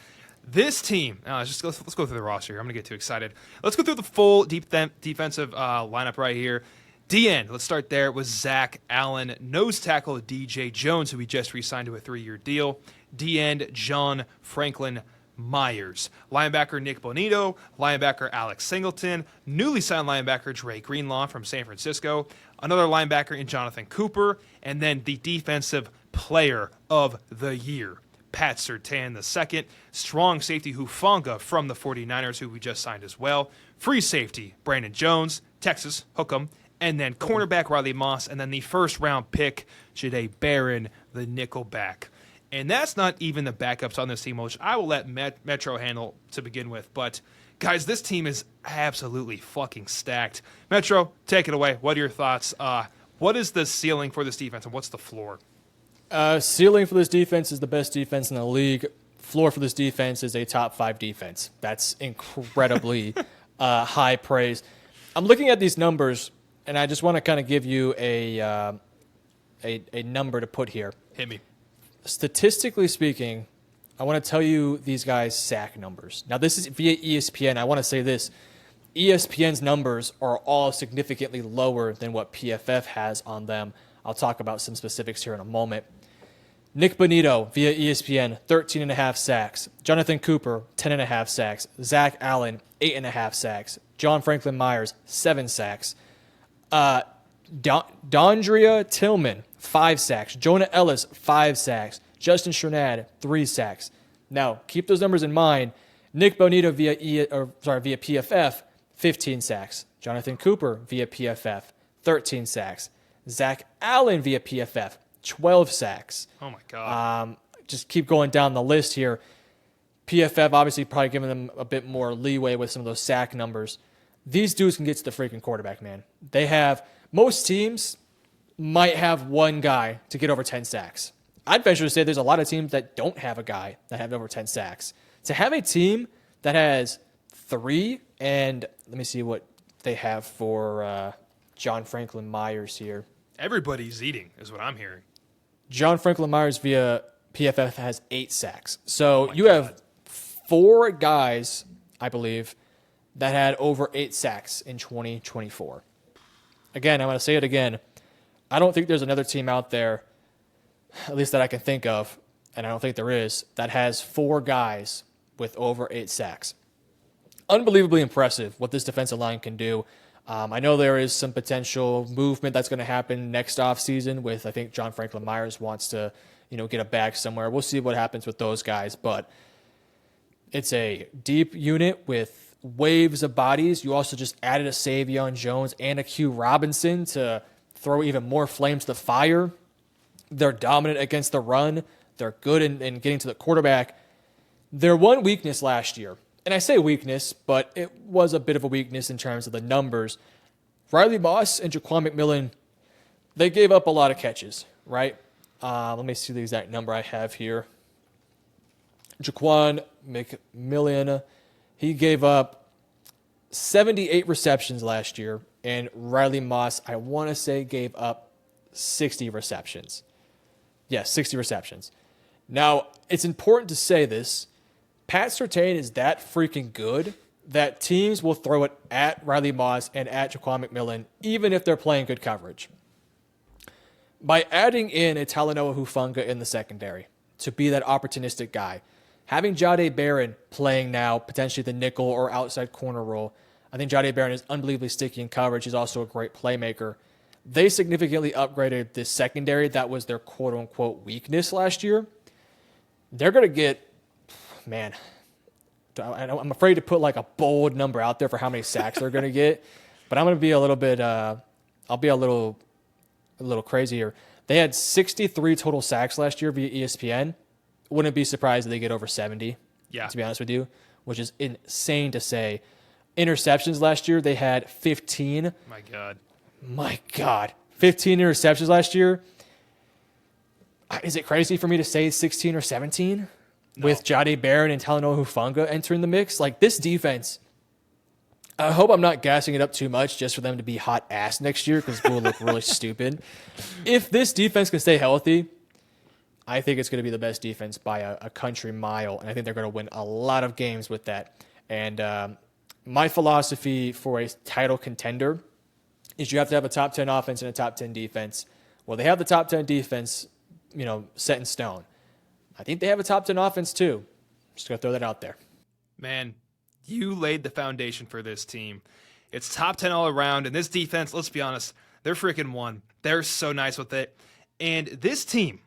This team, let's go through the roster here. I'm going to get too excited. Let's go through the full defensive lineup right here. D-end, let's start there with Zach Allen. Nose tackle, DJ Jones, who we just re-signed to a 3-year deal. D-end, John Franklin Myers. Linebacker, Nick Bonito. Linebacker, Alex Singleton. Newly signed linebacker, Dre Greenlaw from San Francisco. Another linebacker in Jonathan Cooper. And then the defensive player of the year, Pat Surtain II. Strong safety, Hufanga from the 49ers, who we just signed as well. Free safety, Brandon Jones, Texas, Hook'em. And then cornerback Riley Moss, and then the first-round pick, Jahdae Barron, the nickelback. And that's not even the backups on this team, which I will let Metro handle to begin with. But, guys, this team is absolutely fucking stacked. Metro, take it away. What are your thoughts? What is the ceiling for this defense, and what's the floor? Ceiling for this defense is the best defense in the league. Floor for this defense is a top 5 defense. That's incredibly high praise. I'm looking at these numbers, and I just want to kind of give you a number to put here. Hit me. Statistically speaking, I want to tell you these guys' sack numbers. Now, this is via ESPN. I want to say this. ESPN's numbers are all significantly lower than what PFF has on them. I'll talk about some specifics here in a moment. Nick Bonito, via ESPN, 13.5 sacks. Jonathan Cooper, 10.5 sacks. Zach Allen, 8.5 sacks. John Franklin Myers, 7 sacks. Dondria Tillman, 5 sacks. Jonah Ellis, 5 sacks. Justin Strnad, 3 sacks. Now, keep those numbers in mind. Nick Bonito via PFF, 15 sacks. Jonathan Cooper via PFF, 13 sacks. Zach Allen via PFF, 12 sacks. Oh, my God. Just keep going down the list here. PFF obviously probably giving them a bit more leeway with some of those sack numbers. These dudes can get to the freaking quarterback, man. Most teams might have one guy to get over 10 sacks. I'd venture to say there's a lot of teams that don't have a guy that have over 10 sacks. To have a team that has 3, and let me see what they have for John Franklin Myers here. Everybody's eating is what I'm hearing. John Franklin Myers via PFF has 8 sacks. So you have 4 guys, I believe, that had over 8 sacks in 2024. Again, I'm going to say it again. I don't think there's another team out there, at least that I can think of, and I don't think there is, that has 4 guys with over 8 sacks. Unbelievably impressive what this defensive line can do. I know there is some potential movement that's going to happen next offseason with, I think, John Franklin Myers wants to, get a bag somewhere. We'll see what happens with those guys, but It's a deep unit with waves of bodies. You also just added a Savion Jones and a Q Robinson to throw even more flames to the fire. They're dominant against the run. They're good in getting to the quarterback. Their one weakness last year, and I say weakness, but it was a bit of a weakness in terms of the numbers. Riley Moss and Jaquan McMillan, they gave up a lot of catches, right? Let me see the exact number I have here. Jaquan McMillan, he gave up 78 receptions last year, and Riley Moss, I want to say, gave up 60 receptions. Yes, 60 receptions. Now, it's important to say this. Pat Surtain is that freaking good that teams will throw it at Riley Moss and at Jaquan McMillan, even if they're playing good coverage. By adding in a Talanoa Hufanga in the secondary to be that opportunistic guy, having Jahdae Barron playing now potentially the nickel or outside corner role, I think Jahdae Barron is unbelievably sticky in coverage. He's also a great playmaker. They significantly upgraded the secondary. That was their quote-unquote weakness last year. They're going to get, man, I'm afraid to put like a bold number out there for how many sacks they're going to get, but I'm going to be a little bit, I'll be a little crazy here. They had 63 total sacks last year via ESPN. Wouldn't be surprised if they get over 70, to be honest with you, which is insane to say. Interceptions last year, they had 15. My God. 15 interceptions last year. Is it crazy for me to say 16 or 17 with Jahdae Barron and Talanoa Hufanga entering the mix? Like, this defense, I hope I'm not gassing it up too much just for them to be hot ass next year because we'll look really stupid. If this defense can stay healthy, I think it's going to be the best defense by a country mile, and I think they're going to win a lot of games with that. And my philosophy for a title contender is you have to have a top 10 offense and a top 10 defense. Well, they have the top 10 defense, set in stone. I think they have a top 10 offense too. Just going to throw that out there. Man, you laid the foundation for this team. It's top 10 all around, and this defense, let's be honest, they're freaking one. They're so nice with it. And this team,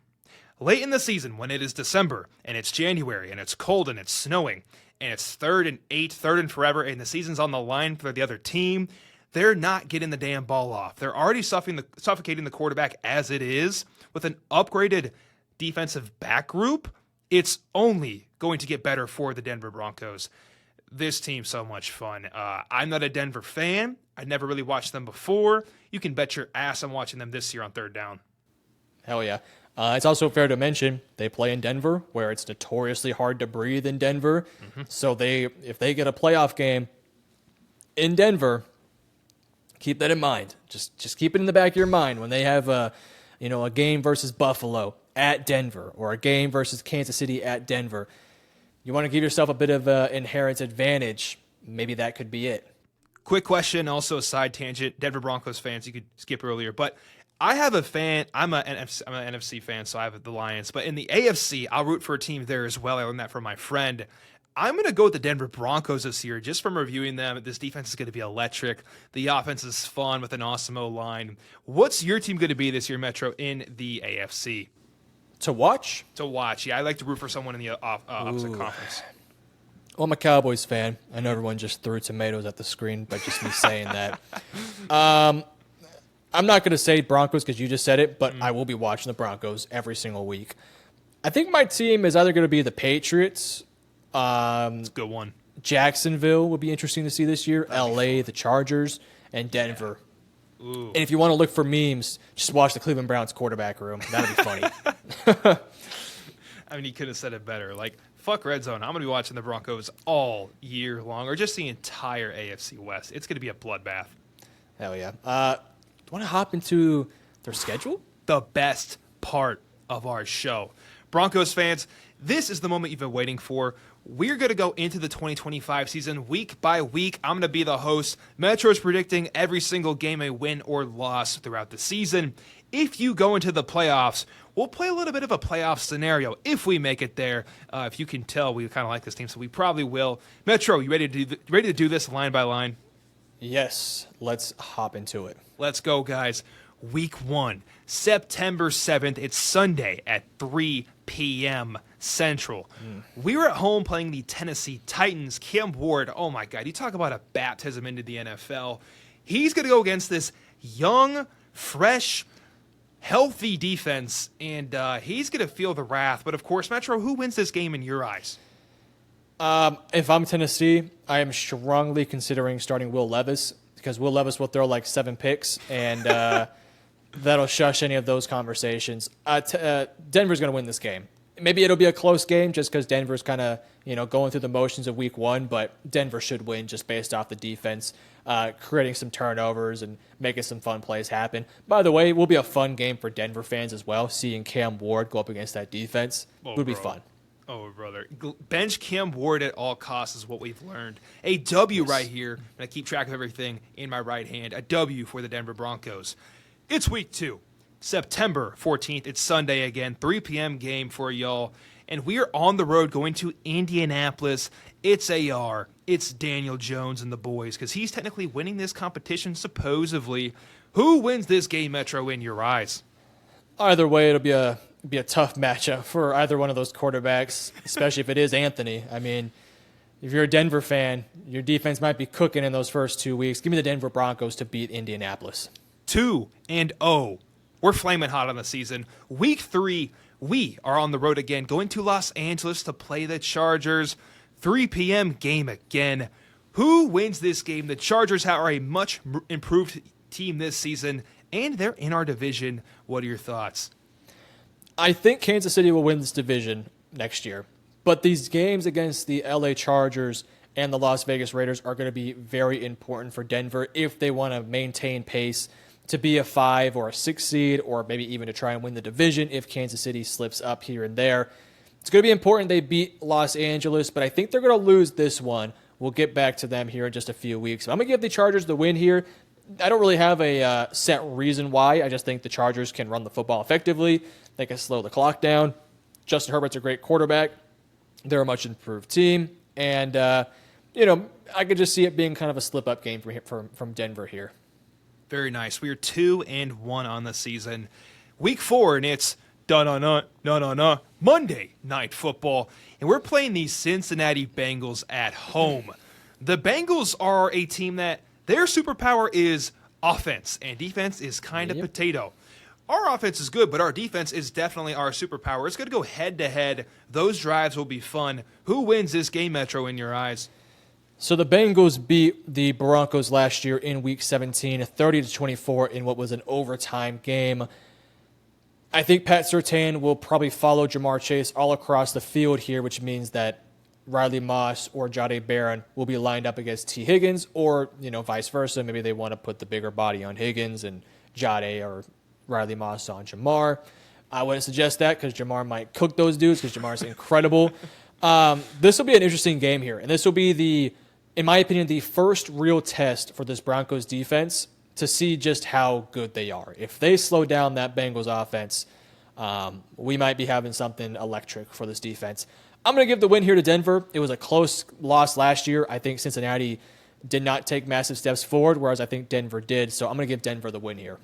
late in the season, when it is December, and it's January, and it's cold, and it's snowing, and it's 3rd and 8, 3rd and forever, and the season's on the line for the other team, they're not getting the damn ball off. They're already suffocating the quarterback as it is. With an upgraded defensive back group, it's only going to get better for the Denver Broncos. This team's so much fun. I'm not a Denver fan. I never really watched them before. You can bet your ass I'm watching them this year on 3rd down. Hell yeah. It's also fair to mention they play in Denver, where it's notoriously hard to breathe in Denver. Mm-hmm. So if they get a playoff game in Denver, keep that in mind. Just keep it in the back of your mind when they have a game versus Buffalo at Denver or a game versus Kansas City at Denver. You want to give yourself a bit of an inherent advantage. Maybe that could be it. Quick question, also a side tangent. Denver Broncos fans, you could skip earlier, but I have a fan. I'm an NFC fan, so I have the Lions. But in the AFC, I'll root for a team there as well. I learned that from my friend. I'm going to go with the Denver Broncos this year. Just from reviewing them, this defense is going to be electric. The offense is fun with an awesome O-line. What's your team going to be this year, Metro, in the AFC? To watch? To watch, yeah. I like to root for someone in the opposite conference. Well, I'm a Cowboys fan. I know everyone just threw tomatoes at the screen by just me saying that. I'm not going to say Broncos because you just said it, but I will be watching the Broncos every single week. I think my team is either going to be the Patriots. It's a good one. Jacksonville would be interesting to see this year. LA, the Chargers, and Denver. Yeah. Ooh. And if you want to look for memes, just watch the Cleveland Browns quarterback room. That'd be funny. I mean, you could have said it better. Like, fuck Red Zone. I'm going to be watching the Broncos all year long, or just the entire AFC West. It's going to be a bloodbath. Hell yeah. Do you want to hop into their schedule? The best part of our show. Broncos fans, this is the moment you've been waiting for. We're going to go into the 2025 season week by week. I'm going to be the host. Metro's predicting every single game, a win or loss throughout the season. If you go into the playoffs, we'll play a little bit of a playoff scenario if we make it there. If you can tell, we kind of like this team, so we probably will. Metro, you ready to do this line by line? Yes, let's hop into it. Let's go, guys. Week 1, September 7th. It's Sunday at 3 p.m. Central. We were at home playing the Tennessee Titans. Cam Ward, oh my God, you talk about a baptism into the NFL. He's going to go against this young, fresh, healthy defense, and he's going to feel the wrath. But of course, Metro, who wins this game in your eyes? If I'm Tennessee, I am strongly considering starting Will Levis because Will Levis will throw like 7 picks, and that'll shush any of those conversations. Denver's going to win this game. Maybe it'll be a close game just because Denver's kind of going through the motions of week 1, but Denver should win just based off the defense, creating some turnovers and making some fun plays happen. By the way, it will be a fun game for Denver fans as well. Seeing Cam Ward go up against that defense would be fun. Oh, brother. Bench Cam Ward at all costs is what we've learned. A W right here. And I keep track of everything in my right hand. A W for the Denver Broncos. It's week 2, September 14th. It's Sunday again, 3 p.m. game for y'all. And we are on the road going to Indianapolis. It's AR. It's Daniel Jones and the boys because he's technically winning this competition, supposedly. Who wins this game, Metro, in your eyes? Either way, it'll be a tough matchup for either one of those quarterbacks, especially if it is Anthony. I mean, if you're a Denver fan, your defense might be cooking in those first 2 weeks. Give me the Denver Broncos to beat Indianapolis. 2-0. We're flaming hot on the season. Week 3, we are on the road again, going to Los Angeles to play the Chargers. 3 p.m. game again. Who wins this game? The Chargers are a much improved team this season, and they're in our division. What are your thoughts? I think Kansas City will win this division next year. But these games against the LA Chargers and the Las Vegas Raiders are going to be very important for Denver if they want to maintain pace to be a 5 or a 6 seed, or maybe even to try and win the division if Kansas City slips up here and there. It's going to be important they beat Los Angeles, but I think they're going to lose this one. We'll get back to them here in just a few weeks. I'm going to give the Chargers the win here. I don't really have a set reason why. I just think the Chargers can run the football effectively. They can slow the clock down. Justin Herbert's a great quarterback. They're a much improved team. And, I could just see it being kind of a slip-up game from Denver here. Very nice. We are 2-1 on the season. Week 4, and it's Monday Night Football. And we're playing the Cincinnati Bengals at home. The Bengals are a team that their superpower is offense, and defense is kind of potato. Our offense is good, but our defense is definitely our superpower. It's going to go head-to-head. Those drives will be fun. Who wins this game, Metro, in your eyes? So the Bengals beat the Broncos last year in Week 17, 30-24 in what was an overtime game. I think Pat Surtain will probably follow Jamar Chase all across the field here, which means that Riley Moss or Jahdae Barron will be lined up against T. Higgins, or vice versa. Maybe they want to put the bigger body on Higgins and Jahdae or Riley Moss on Jamar. I wouldn't suggest that because Jamar might cook those dudes because Jamar's incredible. This will be an interesting game here, and this will be in my opinion, the first real test for this Broncos defense to see just how good they are. If they slow down that Bengals offense, we might be having something electric for this defense. I'm going to give the win here to Denver. It was a close loss last year. I think Cincinnati did not take massive steps forward, whereas I think Denver did. So I'm going to give Denver the win here.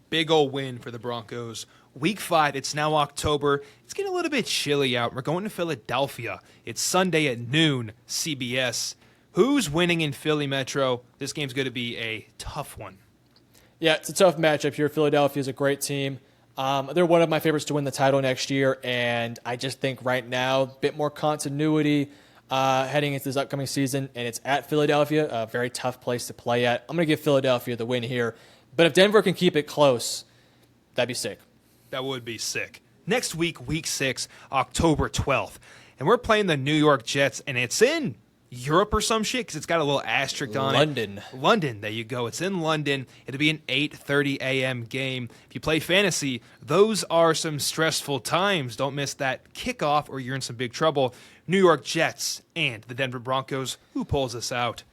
Big old win for the Broncos. Week 5, it's now October. It's getting a little bit chilly out. We're going to Philadelphia. It's Sunday at noon, CBS. Who's winning in Philly, Metro? This game's going to be a tough one. Yeah, it's a tough matchup here. Philadelphia is a great team. They're one of my favorites to win the title next year, and I just think right now, a bit more continuity heading into this upcoming season, and it's at Philadelphia, a very tough place to play at. I'm going to give Philadelphia the win here, but if Denver can keep it close, that'd be sick. That would be sick. Next week, Week 6, October 12th, and we're playing the New York Jets, and it's in Europe or some shit because it's got a little asterisk on London. it. London, there you go. It's in London. It'll be an 8:30 a.m. game. If you play fantasy, those are some stressful times. Don't miss that kickoff or you're in some big trouble. New York Jets and the Denver Broncos. Who pulls us out?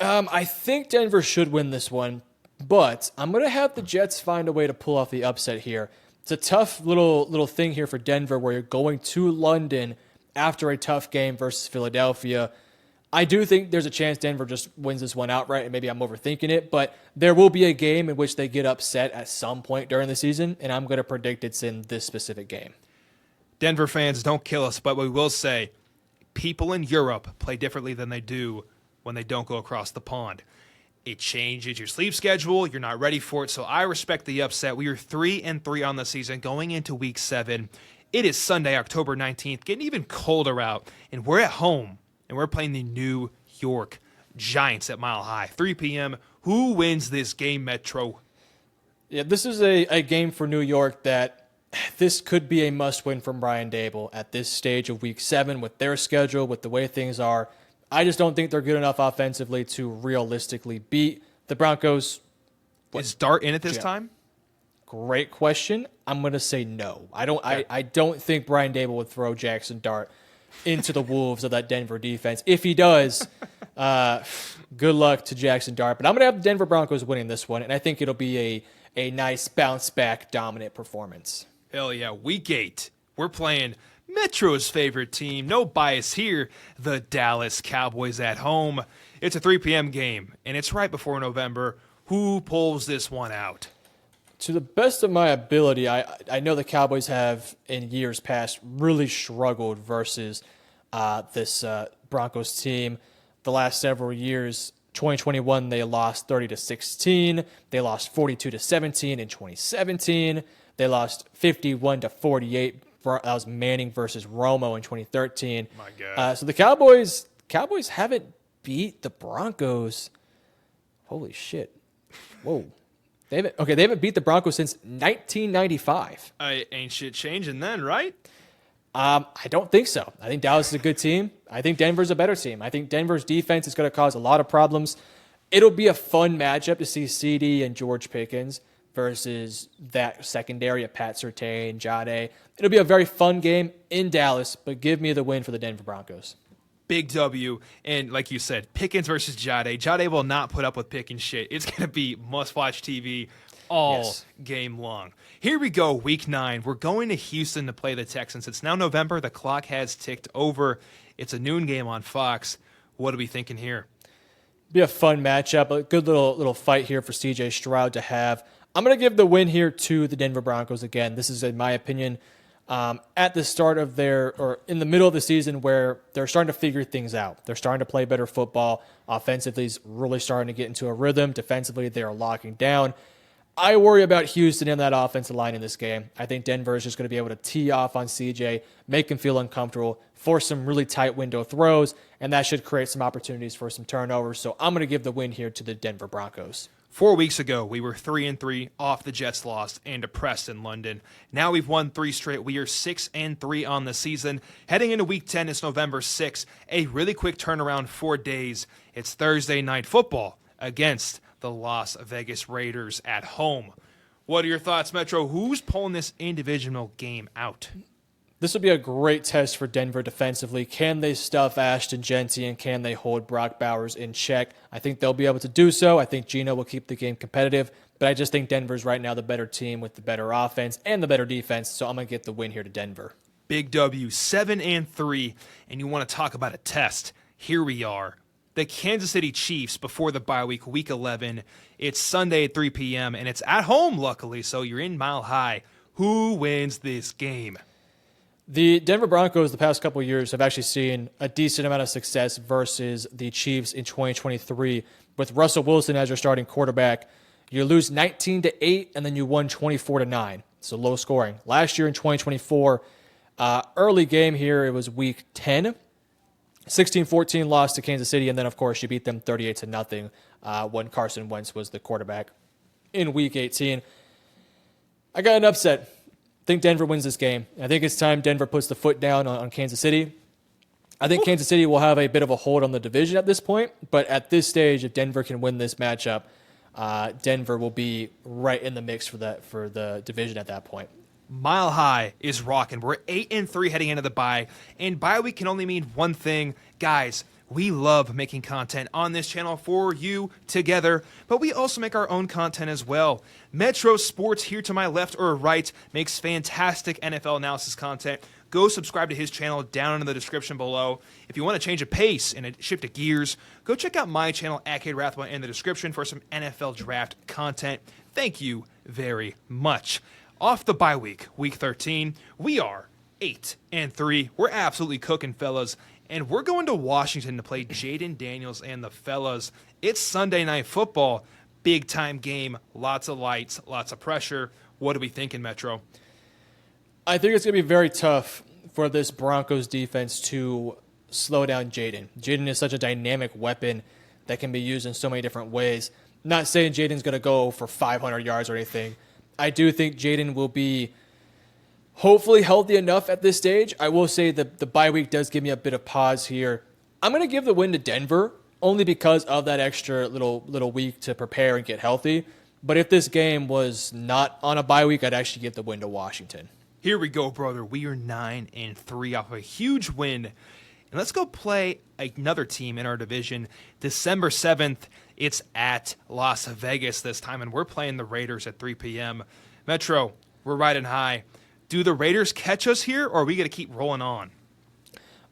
I think Denver should win this one, but I'm going to have the Jets find a way to pull off the upset here. It's a tough little thing here for Denver where you're going to London after a tough game versus Philadelphia. I do think there's a chance Denver just wins this one outright, and maybe I'm overthinking it, but there will be a game in which they get upset at some point during the season, and I'm going to predict it's in this specific game. Denver fans, don't kill us, but we will say people in Europe play differently than they do when they don't go across the pond. It changes your sleep schedule. You're not ready for it, so I respect the upset. We are 3-3 on the season going into Week 7. It is Sunday, October 19th, getting even colder out, and we're at home, and we're playing the New York Giants at Mile High. 3 p.m. Who wins this game, Metro? Yeah, this is a game for New York that this could be a must-win from Brian Dable at this stage of Week 7 with their schedule, with the way things are. I just don't think they're good enough offensively to realistically beat the Broncos. Is Dart in at this time? Great question. I'm going to say no. I don't think Brian Dable would throw Jackson Dart into the wolves of that Denver defense. If he does, good luck to Jackson Dart. But I'm going to have the Denver Broncos winning this one, and I think it'll be a nice bounce-back dominant performance. Hell yeah. Week 8. We're playing Metro's favorite team. No bias here. The Dallas Cowboys at home. It's a 3 p.m. game, and it's right before November. Who pulls this one out? To the best of my ability, I know the Cowboys have, in years past, really struggled versus this Broncos team. The last several years, 2021, they lost 30-16. They lost 42-17 in 2017. They lost 51-48. That was Manning versus Romo in 2013. My God. So the Cowboys haven't beat the Broncos. Holy shit. Whoa. They haven't beat the Broncos since 1995. Ain't shit changing then, right? I don't think so. I think Dallas is a good team. I think Denver's a better team. I think Denver's defense is going to cause a lot of problems. It'll be a fun matchup to see CD and George Pickens versus that secondary of Pat Surtain, Jade. It'll be a very fun game in Dallas, but give me the win for the Denver Broncos. Big W, and like you said, Pickens versus Jade. Jade will not put up with Pickens shit. It's going to be must-watch TV all game long. Here we go, Week 9. We're going to Houston to play the Texans. It's now November. The clock has ticked over. It's a noon game on Fox. What are we thinking here? Be a fun matchup, a good little fight here for C.J. Stroud to have. I'm going to give the win here to the Denver Broncos again. This is, in my opinion, at the start of or in the middle of the season where they're starting to figure things out. They're starting to play better football. Offensively, is really starting to get into a rhythm. Defensively, they're locking down. I worry about Houston and that offensive line in this game. I think Denver is just going to be able to tee off on CJ, make him feel uncomfortable, force some really tight window throws, and that should create some opportunities for some turnovers. So I'm going to give the win here to the Denver Broncos. 4 weeks ago, we were 3-3 off the Jets lost and depressed in London. Now we've won 3 straight. We are 6-3 on the season. Heading into Week 10, it's November 6th. A really quick turnaround, 4 days. It's Thursday Night Football against the Las Vegas Raiders at home. What are your thoughts, Metro? Who's pulling this individual game out? This will be a great test for Denver defensively. Can they stuff Ashton Genty and can they hold Brock Bowers in check? I think they'll be able to do so. I think Geno will keep the game competitive, but I just think Denver's right now the better team with the better offense and the better defense, so I'm going to get the win here to Denver. Big W, 7-3, and you want to talk about a test. Here we are. The Kansas City Chiefs before the bye week, Week 11. It's Sunday at 3 p.m., and it's at home, luckily, so you're in Mile High. Who wins this game? The Denver Broncos the past couple of years have actually seen a decent amount of success versus the Chiefs in 2023 with Russell Wilson as your starting quarterback. You lose 19-8, and then you won 24-9. So low scoring. Last year in 2024, early game here, it was Week 10. 16-14 loss to Kansas City, and then, of course, you beat them 38-0 when Carson Wentz was the quarterback in Week 18. I got an upset. I think Denver wins this game. I think it's time Denver puts the foot down on Kansas City. I think Kansas City will have a bit of a hold on the division at this point, but at this stage, if Denver can win this matchup, Denver will be right in the mix for the division at that point. Mile High is rocking. We're 8-3 heading into the bye, and bye week can only mean one thing. Guys, we love making content on this channel for you together, but we also make our own content as well. MetroSports here to my left or right makes fantastic NFL analysis content. Go subscribe to his channel down in the description below. If you want to change a pace and a shift of gears, go check out my channel at Cade Rathbone in the description for some NFL draft content. Thank you very much. Off the bye week, Week 13, we are 8-3. We're absolutely cooking, fellas. And we're going to Washington to play Jaden Daniels and the fellas. It's Sunday Night Football. Big time game. Lots of lights, lots of pressure. What are we thinking, Metro? I think it's going to be very tough for this Broncos defense to slow down Jaden. Jaden is such a dynamic weapon that can be used in so many different ways. Not saying Jaden's going to go for 500 yards or anything. I do think Jaden will be hopefully healthy enough at this stage. I will say that the bye week does give me a bit of pause here. I'm going to give the win to Denver only because of that extra little week to prepare and get healthy. But if this game was not on a bye week, I'd actually give the win to Washington. Here we go, brother. We are 9-3 off a huge win. And let's go play another team in our division. December 7th, it's at Las Vegas this time, and we're playing the Raiders at 3 p.m. Metro, we're riding high. Do the Raiders catch us here, or are we going to keep rolling on?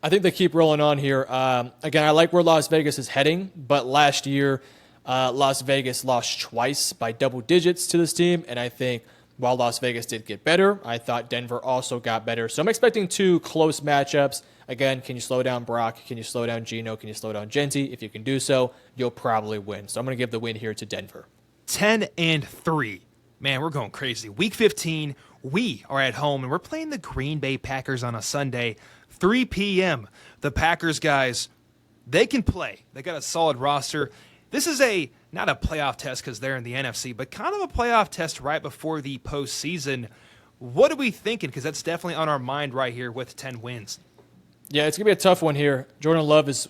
I think they keep rolling on here. Again, I like where Las Vegas is heading, but last year, Las Vegas lost twice by double digits to this team, and I think while Las Vegas did get better, I thought Denver also got better. So I'm expecting two close matchups. Again, can you slow down Brock? Can you slow down Geno? Can you slow down Genty? If you can do so, you'll probably win. So I'm going to give the win here to Denver. 10-3. Man, we're going crazy. Week 15, we are at home, and we're playing the Green Bay Packers on a Sunday, 3 p.m. The Packers, guys, they can play. They got a solid roster. This is not a playoff test because they're in the NFC, but kind of a playoff test right before the postseason. What are we thinking? Because that's definitely on our mind right here with 10 wins. Yeah, it's going to be a tough one here. Jordan Love is,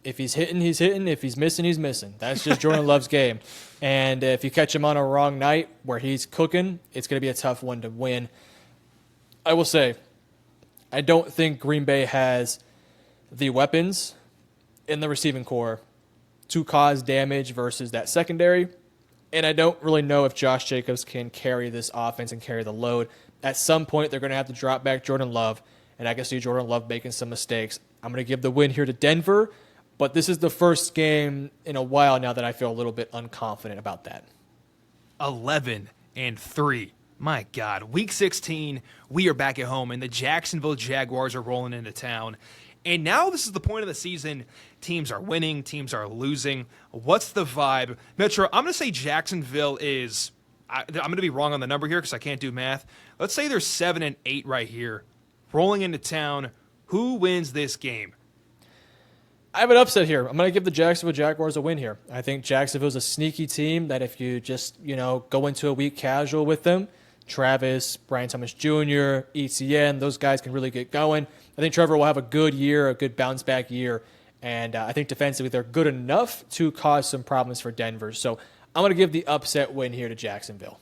if he's hitting, he's hitting. If he's missing, he's missing. That's just Jordan Love's game. And if you catch him on a wrong night where he's cooking, it's going to be a tough one to win. I will say, I don't think Green Bay has the weapons in the receiving core to cause damage versus that secondary. And I don't really know if Josh Jacobs can carry this offense and carry the load. At some point, they're going to have to drop back Jordan Love, and I can see Jordan Love making some mistakes. I'm going to give the win here to Denver, but this is the first game in a while now that I feel a little bit unconfident about that. 11-3. My God. Week 16, we are back at home, and the Jacksonville Jaguars are rolling into town. And now this is the point of the season. Teams are winning. Teams are losing. What's the vibe? Metro, I'm going to say Jacksonville is – I'm going to be wrong on the number here because I can't do math. Let's say they're 7-8 right here. Rolling into town. Who wins this game? I have an upset here. I'm going to give the Jacksonville Jaguars a win here. I think Jacksonville's a sneaky team that if you just, go into a week casual with them, Travis, Brian Thomas Jr., ETN, those guys can really get going. I think Trevor will have a good year, a good bounce-back year, and I think defensively they're good enough to cause some problems for Denver. So I'm going to give the upset win here to Jacksonville.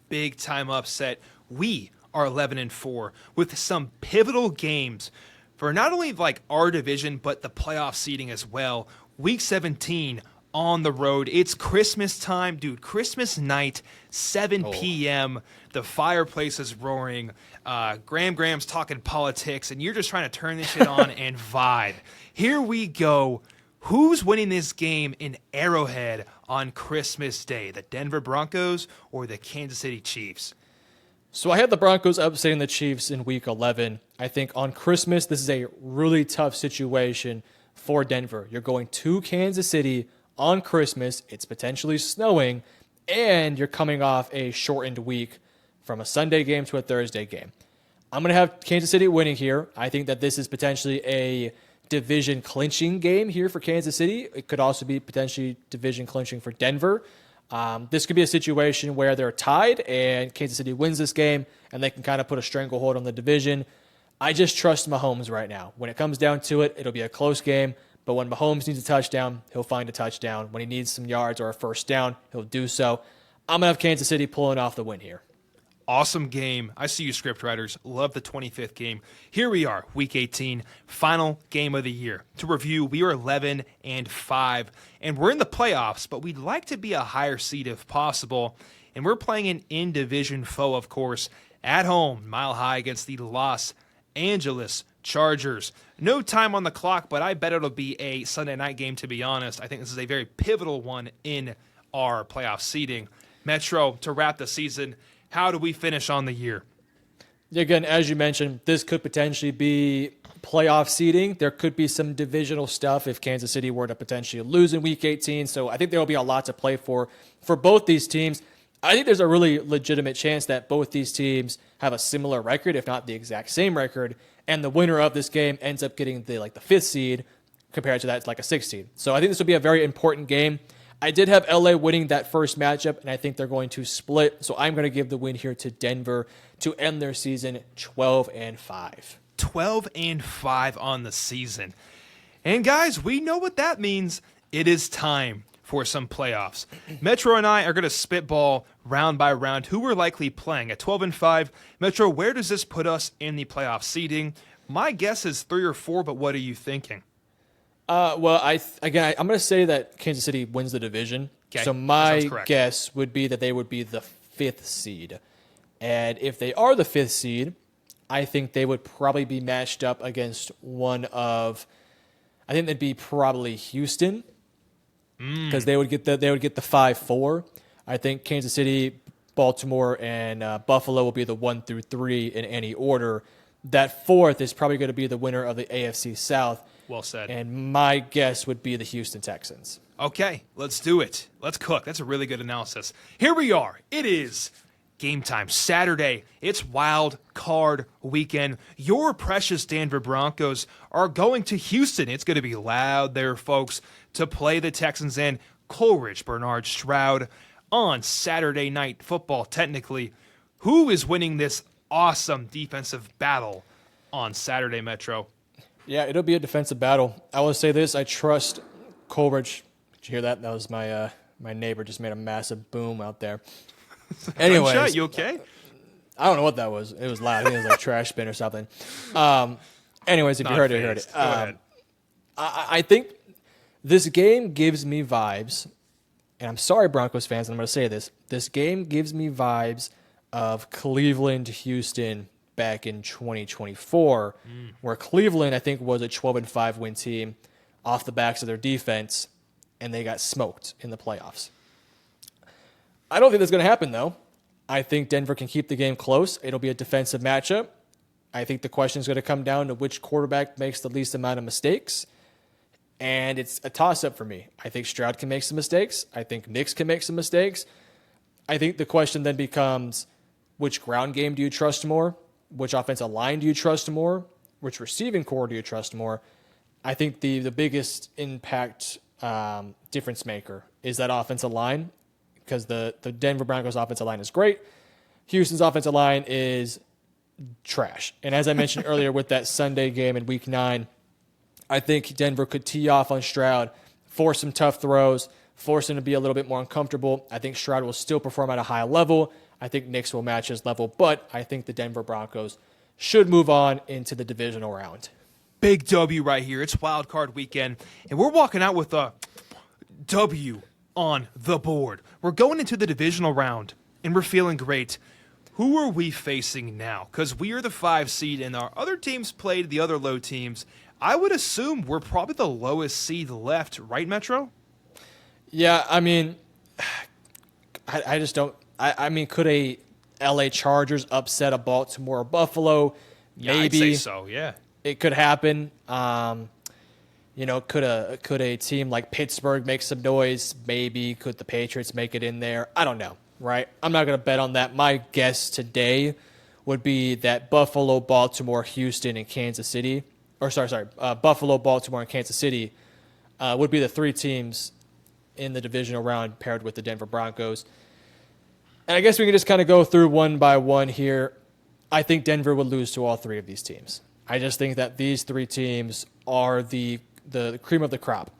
Big-time upset. We are 11-4 with some pivotal games for not only our division, but the playoff seeding as well. Week 17 on the road. It's Christmas time, dude. Christmas night, 7 p.m. The fireplace is roaring. Graham's talking politics, and you're just trying to turn this shit on and vibe. Here we go. Who's winning this game in Arrowhead on Christmas Day? The Denver Broncos or the Kansas City Chiefs? So I had the Broncos upsetting the Chiefs in Week 11. I think on Christmas, this is a really tough situation for Denver. You're going to Kansas City on Christmas. It's potentially snowing, and you're coming off a shortened week from a Sunday game to a Thursday game. I'm going to have Kansas City winning here. I think that this is potentially a division clinching game here for Kansas City. It could also be potentially division clinching for Denver. This could be a situation where they're tied and Kansas City wins this game and they can kind of put a stranglehold on the division. I just trust Mahomes right now. When it comes down to it, it'll be a close game. But when Mahomes needs a touchdown, he'll find a touchdown. When he needs some yards or a first down, he'll do so. I'm going to have Kansas City pulling off the win here. Awesome game. I see you, script writers. Love the 25th game. Here we are, Week 18, final game of the year. To review, we are 11-5, and we're in the playoffs, but we'd like to be a higher seed if possible. And we're playing an in-division foe, of course, at home, Mile High against the Los Angeles Chargers. No time on the clock, but I bet it'll be a Sunday night game, to be honest. I think this is a very pivotal one in our playoff seeding. Metro, to wrap the season, how do we finish on the year? Again, as you mentioned, this could potentially be playoff seeding. There could be some divisional stuff if Kansas City were to potentially lose in Week 18. So I think there will be a lot to play for both these teams. I think there's a really legitimate chance that both these teams have a similar record, if not the exact same record, and the winner of this game ends up getting the fifth seed compared to that like a sixth seed. So I think this will be a very important game. I did have LA winning that first matchup, and I think they're going to split. So I'm going to give the win here to Denver to end their season 12-5. 12-5 on the season. And guys, we know what that means. It is time for some playoffs. Metro and I are going to spitball round by round who we're likely playing. At 12-5, Metro, where does this put us in the playoff seeding? My guess is 3 or 4, but what are you thinking? Well, I'm going to say that Kansas City wins the division. Okay. So my guess would be that they would be the fifth seed. And if they are the fifth seed, I think they would probably be matched up against I think they'd be probably Houston, because they would get the 5-4. I think Kansas City, Baltimore, and Buffalo will be the 1 through 3 in any order. That fourth is probably going to be the winner of the AFC South. Well said. And my guess would be the Houston Texans. Okay, let's do it. Let's cook. That's a really good analysis. Here we are. It is game time. Saturday. It's wild card weekend. Your precious Denver Broncos are going to Houston. It's going to be loud there, folks, to play the Texans and Coleridge, Bernard Stroud on Saturday Night Football. Technically, who is winning this awesome defensive battle on Saturday, Metro? Yeah, it'll be a defensive battle. I will say this: I trust Coleridge. Did you hear that? That was my neighbor just made a massive boom out there. Anyways, you okay? I don't know what that was. It was loud. I think it was like trash bin or something. Anyways, if you heard it, you heard it. Go ahead. I think this game gives me vibes, and I'm sorry, Broncos fans, I'm going to say this. This game gives me vibes of Cleveland, Houston back in 2024, where Cleveland, I think, was a 12-5 win team off the backs of their defense, and they got smoked in the playoffs. I don't think that's going to happen, though. I think Denver can keep the game close. It'll be a defensive matchup. I think the question is going to come down to which quarterback makes the least amount of mistakes, and it's a toss-up for me. I think Stroud can make some mistakes. I think Nix can make some mistakes. I think the question then becomes, which ground game do you trust more? Which offensive line do you trust more? Which receiving core do you trust more? I think the biggest impact difference maker is that offensive line, because the Denver Broncos offensive line is great. Houston's offensive line is trash. And as I mentioned earlier with that Sunday game in Week 9, I think Denver could tee off on Stroud, force some tough throws, force him to be a little bit more uncomfortable. I think Stroud will still perform at a high level. I think Nix will match his level, but I think the Denver Broncos should move on into the divisional round. Big W right here. It's wild card weekend, and we're walking out with a W on the board. We're going into the divisional round, and we're feeling great. Who are we facing now? Because we are the 5 seed, and our other teams played the other low teams. I would assume we're probably the lowest seed left, right, Metro? Yeah, I mean, I just don't. I mean, could a LA Chargers upset a Baltimore or Buffalo? Yeah, Maybe. I'd say so, yeah. It could happen. Could a team like Pittsburgh make some noise? Maybe. Could the Patriots make it in there? I don't know, right? I'm not going to bet on that. My guess today would be that Buffalo, Baltimore, Houston, and Kansas City, Buffalo, Baltimore, and Kansas City would be the 3 teams in the divisional round paired with the Denver Broncos. And I guess we can just kind of go through one by one here. I think Denver would lose to all 3 of these teams. I just think that these 3 teams are the cream of the crop.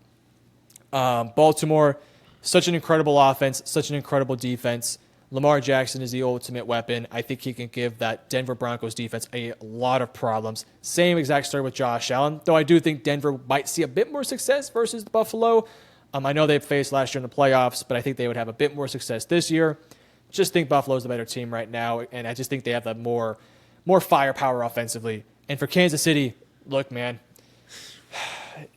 Baltimore, such an incredible offense, such an incredible defense. Lamar Jackson is the ultimate weapon. I think he can give that Denver Broncos defense a lot of problems. Same exact story with Josh Allen, though I do think Denver might see a bit more success versus Buffalo. I know they faced last year in the playoffs, but I think they would have a bit more success this year. Just think Buffalo's the better team right now, and I just think they have the more firepower offensively. And for Kansas City, look, man,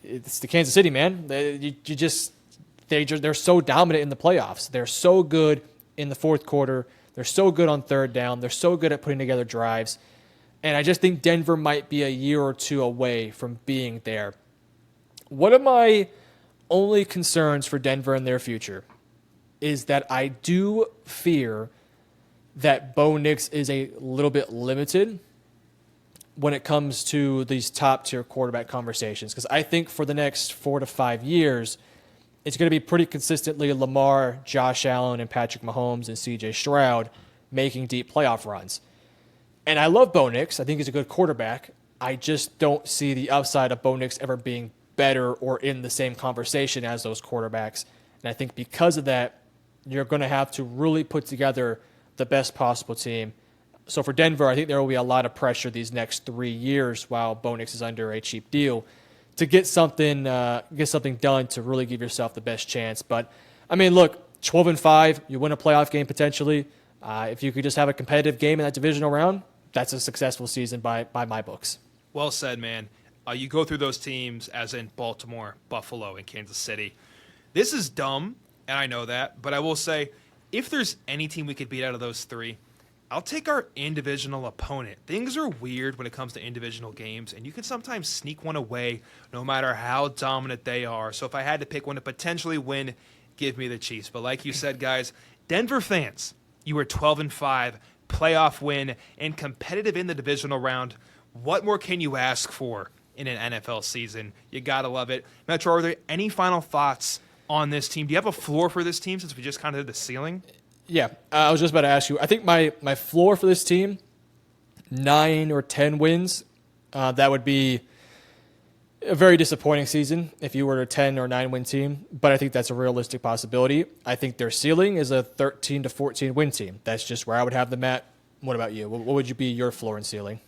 it's the Kansas City, man. They're so dominant in the playoffs. They're so good in the fourth quarter. They're so good on third down. They're so good at putting together drives. And I just think Denver might be a year or two away from being there. One of my only concerns for Denver in their future is that I do fear that Bo Nix is a little bit limited when it comes to these top-tier quarterback conversations. Because I think for the next 4 to 5 years, it's going to be pretty consistently Lamar, Josh Allen, and Patrick Mahomes and C.J. Stroud making deep playoff runs. And I love Bo Nix. I think he's a good quarterback. I just don't see the upside of Bo Nix ever being better or in the same conversation as those quarterbacks. And I think because of that, you're going to have to really put together the best possible team. So for Denver, I think there will be a lot of pressure these next 3 years while Bo Nix is under a cheap deal to get something done to really give yourself the best chance. But, I mean, look, 12-5, you win a playoff game potentially. If you could just have a competitive game in that divisional round, that's a successful season by my books. Well said, man. You go through those teams as in Baltimore, Buffalo, and Kansas City. This is dumb, and I know that, but I will say, if there's any team we could beat out of those three, I'll take our in-divisional opponent. Things are weird when it comes to in-divisional games, and you can sometimes sneak one away no matter how dominant they are. So if I had to pick one to potentially win, give me the Chiefs. But like you said, guys, Denver fans, you were 12-5, playoff win, and competitive in the divisional round. What more can you ask for in an NFL season? You got to love it. Metro, are there any final thoughts on this team? Do you have a floor for this team since we just kind of did the ceiling? Yeah, I was just about to ask you. I think my floor for this team, 9 or 10 wins. That would be a very disappointing season if you were a 10 or 9 win team, but I think that's a realistic possibility. I think their ceiling is a 13 to 14 win team. That's just where I would have them at. What about you? What would you be your floor and ceiling?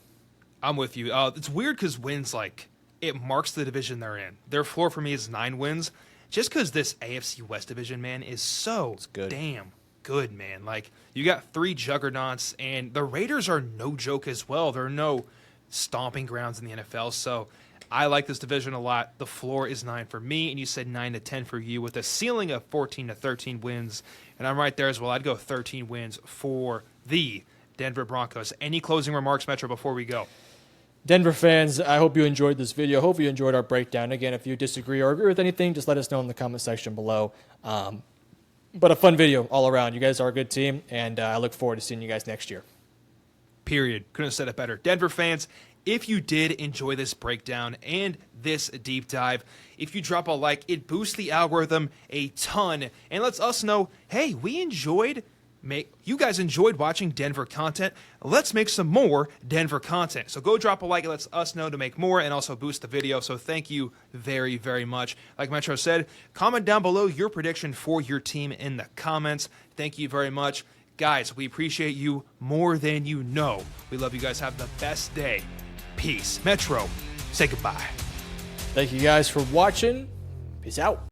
I'm with you. It's weird because wins, like, it marks the division they're in. Their floor for me is 9 wins, just because this AFC West division, man, is so damn good, man. Like, you got 3 juggernauts, and the Raiders are no joke as well. They're no stomping grounds in the NFL, so I like this division a lot. The floor is 9 for me, and you said 9 to 10 for you, with a ceiling of 14 to 13 wins, and I'm right there as well. I'd go 13 wins for the Denver Broncos. Any closing remarks, Metro, before we go? Denver fans, I hope you enjoyed this video. Hope you enjoyed our breakdown. Again, if you disagree or agree with anything, just let us know in the comment section below. But a fun video all around. You guys are a good team, and I look forward to seeing you guys next year. Period. Couldn't have said it better. Denver fans, if you did enjoy this breakdown and this deep dive, if you drop a like, it boosts the algorithm a ton and lets us know, hey, you guys enjoyed watching Denver content. Let's make some more Denver content. So go drop a like. It lets us know to make more and also boost the video. So thank you very, very much. Like Metro said, comment down below your prediction for your team in the comments. Thank you very much. Guys, we appreciate you more than you know. We love you guys. Have the best day. Peace. Metro, say goodbye. Thank you guys for watching. Peace out.